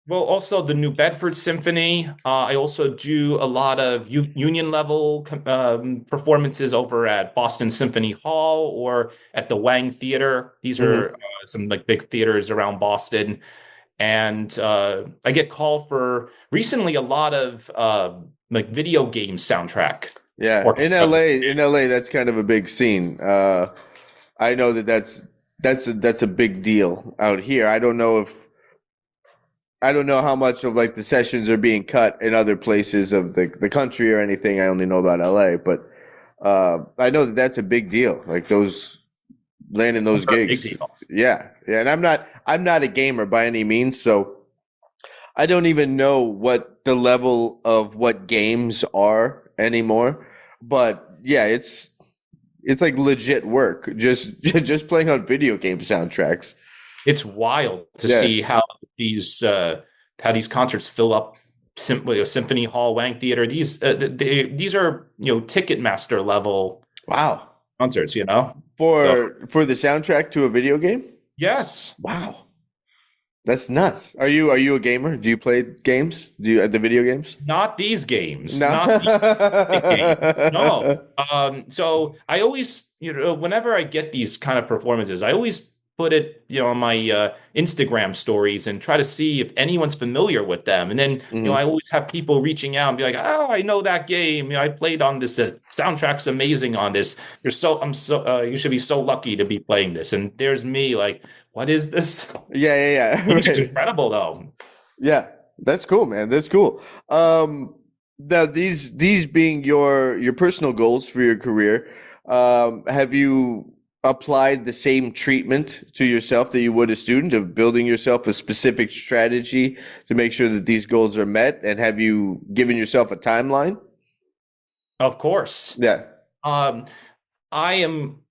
Speaker 1: Well, also the New Bedford Symphony. I also do a lot of union level performances over at Boston Symphony Hall or at the Wang Theater. These are
Speaker 2: Hmm.
Speaker 1: some like big theaters around Boston. And I get called for recently a lot of like video game soundtrack.
Speaker 2: Yeah,
Speaker 1: Or
Speaker 2: In LA, that's kind of a big scene. I know that's a big deal out here. I don't know how much of like the sessions are being cut in other places of the country or anything. I only know about LA, but I know that that's a big deal. Like those landing those
Speaker 1: a big
Speaker 2: gigs.
Speaker 1: deal.
Speaker 2: Yeah, yeah. And I'm not a gamer by any means, so I don't even know what the level of what games are anymore. But yeah, it's like legit work. Just playing on video game soundtracks.
Speaker 1: It's wild to
Speaker 2: Yeah.
Speaker 1: see these how these concerts fill up Symphony Hall, Wang Theater. These are Ticketmaster level
Speaker 2: Wow.
Speaker 1: concerts. So
Speaker 2: For the soundtrack to a video game?
Speaker 1: yes,
Speaker 2: Wow. That's nuts. Are you a gamer? Do you play games? Do you the video games?
Speaker 1: not these games,
Speaker 2: No.
Speaker 1: not these games. No. So I always, whenever I get these kind of performances, I always put it, on my Instagram stories and try to see if anyone's familiar with them. And then, I
Speaker 2: Hmm.
Speaker 1: always have people reaching out and be like, "Oh, I know that game. I played on this. The soundtrack's amazing on this. You should be so lucky to be playing this." And there's me like, "What is this?"
Speaker 2: Yeah, yeah, yeah.
Speaker 1: Music's
Speaker 2: Right.
Speaker 1: incredible though.
Speaker 2: Yeah. That's cool, man. That's cool. Now these being your personal goals for your career, have you applied the same treatment to yourself that you would a student of building yourself a specific strategy to make sure that these goals are met? And have you given yourself a timeline?
Speaker 1: Of course.
Speaker 2: Yeah.
Speaker 1: Um, I am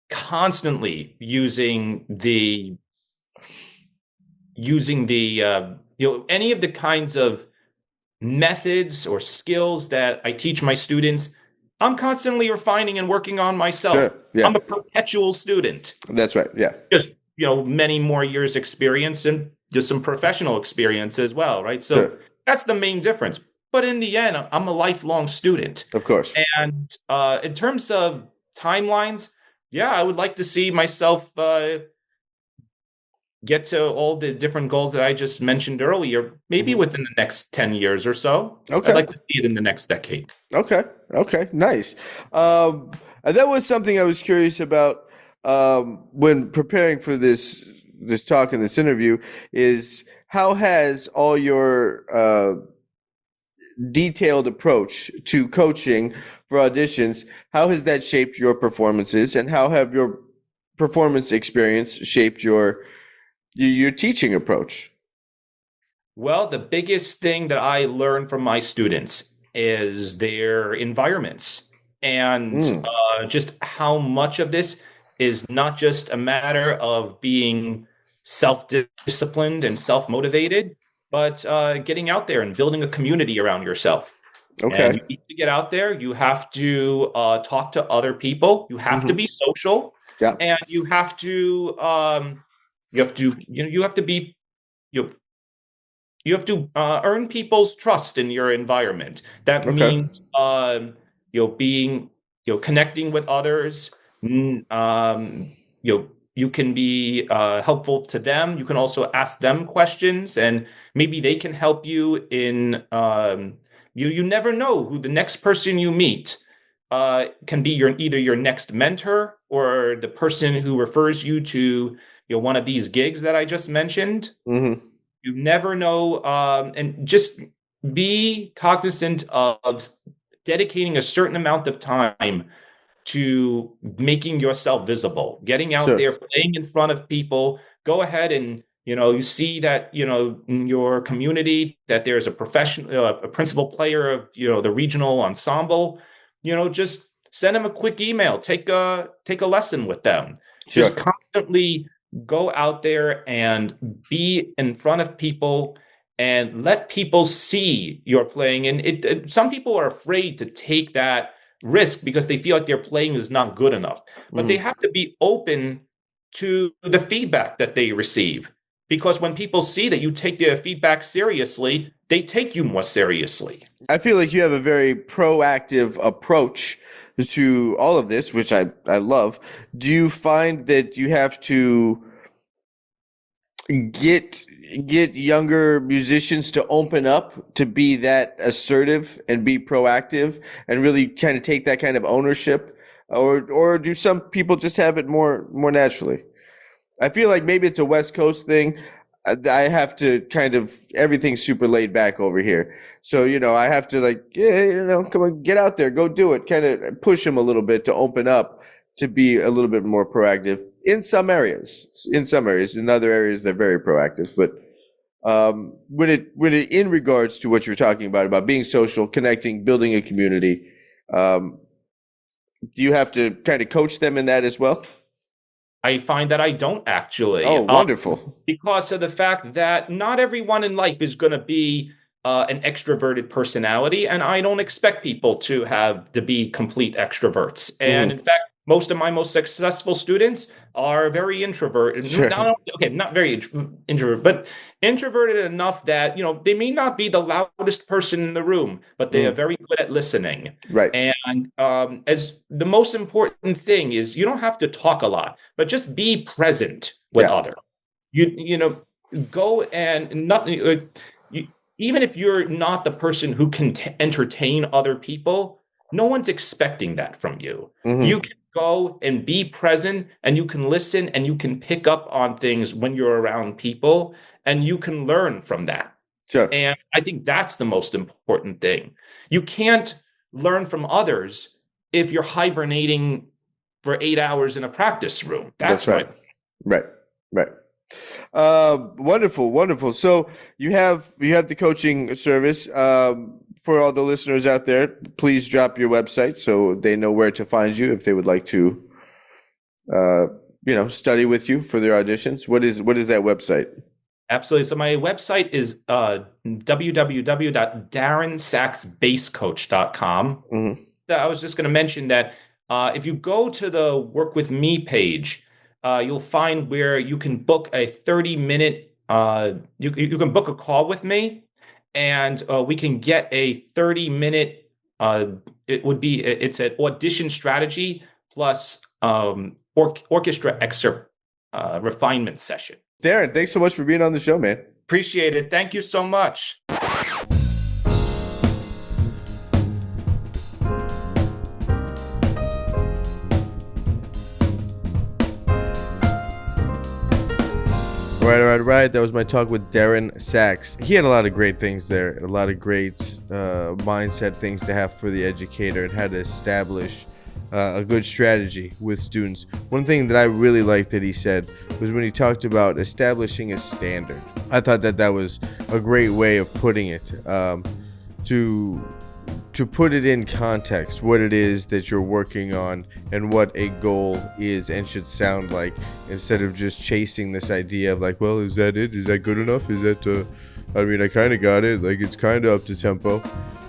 Speaker 1: constantly using the any of the kinds of methods or skills that I teach my students. I'm constantly refining and working on
Speaker 2: Sure.
Speaker 1: myself.
Speaker 2: Yeah.
Speaker 1: I'm a perpetual student.
Speaker 2: That's right. Yeah.
Speaker 1: Just many more years experience and just some professional experience as well, right? So
Speaker 2: Sure.
Speaker 1: that's the main difference. But in the end, I'm a lifelong student.
Speaker 2: Of course.
Speaker 1: And in terms of timelines, yeah, I would like to see myself get to all the different goals that I just mentioned earlier, maybe
Speaker 2: Hmm.
Speaker 1: within the next 10 years or so. I'd
Speaker 2: Okay.
Speaker 1: like to see it in the next decade.
Speaker 2: Okay. Okay. Nice. And that was something I was curious about when preparing for this talk and this interview. Is how has all your detailed approach to coaching for auditions? How has that shaped your performances, and how have your performance experience shaped your teaching approach?
Speaker 1: Well, the biggest thing that I learn from my students is their environments and
Speaker 2: Mm,
Speaker 1: just how much of this is not just a matter of being self-disciplined and self-motivated, but getting out there and building a community around yourself. And
Speaker 2: okay.
Speaker 1: you need to get out there. You have to talk to other people. You have to
Speaker 2: Hmm.
Speaker 1: be social,
Speaker 2: Yeah.
Speaker 1: and you have to be you know, you have to earn people's trust in your environment. That
Speaker 2: Okay.
Speaker 1: means being connecting with others. You can be helpful to them. You can also ask them questions, and maybe they can help you in. You never know who the next person you meet can be either your next mentor or the person who refers you to one of these gigs that I just mentioned.
Speaker 2: Mm-hmm.
Speaker 1: You never know, and just be cognizant of dedicating a certain amount of time to making yourself visible, getting out
Speaker 2: Sure.
Speaker 1: there, playing in front of people. Go ahead and you see that in your community that there's a professional, a principal player of the regional ensemble. Just send them a quick email. Take a lesson with them.
Speaker 2: Sure.
Speaker 1: Just constantly go out there and be in front of people and let people see you're playing. And some people are afraid to take that risk because they feel like their playing is not good enough. But they have to be open to the feedback that they receive. Because when people see that you take their feedback seriously, they take you more seriously.
Speaker 2: I feel like you have a very proactive approach to all of this, which I love. Do you find that you have to get younger musicians to open up to be that assertive and be proactive and really kind of take that kind of ownership, or do some people just have it more naturally? I feel like maybe it's a West Coast thing. I have to kind of, everything's super laid back over here. So, I have to come on, get out there, go do it, kind of push them a little bit to open up, to be a little bit more proactive in some areas. In other areas, they're very proactive. But when it in regards to what you're talking about being social, connecting, building a community, do you have to kind of coach them in that as well?
Speaker 1: I find that I don't actually.
Speaker 2: Oh, wonderful.
Speaker 1: Because of the fact that not everyone in life is going to be an extroverted personality, and I don't expect people to be complete extroverts. And in fact, most of my most successful students are very introverted.
Speaker 2: Sure.
Speaker 1: Not very introverted, but introverted enough that they may not be the loudest person in the room, but they are very good at listening.
Speaker 2: Right.
Speaker 1: And as the most important thing is, you don't have to talk a lot, but just be present with others. Go and nothing. Even if you're not the person who can entertain other people, no one's expecting that from you. You can go and be present, and you can listen, and you can pick up on things when you're around people, and you can learn from that.
Speaker 2: Sure.
Speaker 1: And I think that's the most important thing. You can't learn from others if you're hibernating for 8 hours in a practice room. That's
Speaker 2: right. Right. Wonderful. So you have the coaching service. For all the listeners out there, please drop your website so they know where to find you if they would like to, study with you for their auditions. What is that website?
Speaker 1: Absolutely. So my website is www.darrensacksbasscoach.com. I was just going to mention that if you go to the Work With Me page, you'll find where you can book a 30-minute, you can book a call with me, and we can get a 30-minute, it's an audition strategy plus orchestra excerpt refinement session.
Speaker 2: Darren, thanks so much for being on the show, man.
Speaker 1: Appreciate it. Thank you so much.
Speaker 2: Right. That was my talk with Darren Sacks. He had a lot of great things there, a lot of great mindset things to have for the educator and how to establish a good strategy with students. One thing that I really liked that he said was when he talked about establishing a standard. I thought that was a great way of putting it, to put it in context, what it is that you're working on and what a goal is and should sound like, instead of just chasing this idea of like, well, is that it? Is that good enough? Is that, I kind of got it. Like, it's kind of up to tempo.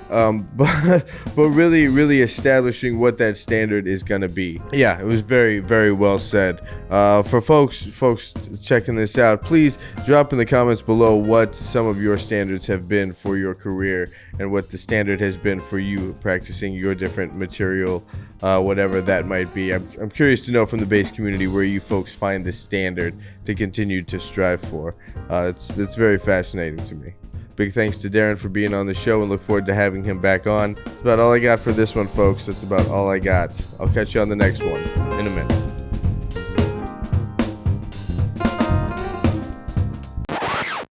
Speaker 2: but really establishing what that standard is going to be. Yeah, it was very, very well said. For folks checking this out, please drop in the comments below what some of your standards have been for your career and what the standard has been for you practicing your different material, whatever that might be. I'm curious to know from the bass community where you folks find this standard to continue to strive for. It's very fascinating to me. Big thanks to Darren for being on the show, and look forward to having him back on. That's about all I got for this one, folks. That's about all I got. I'll catch you on the next one in a minute.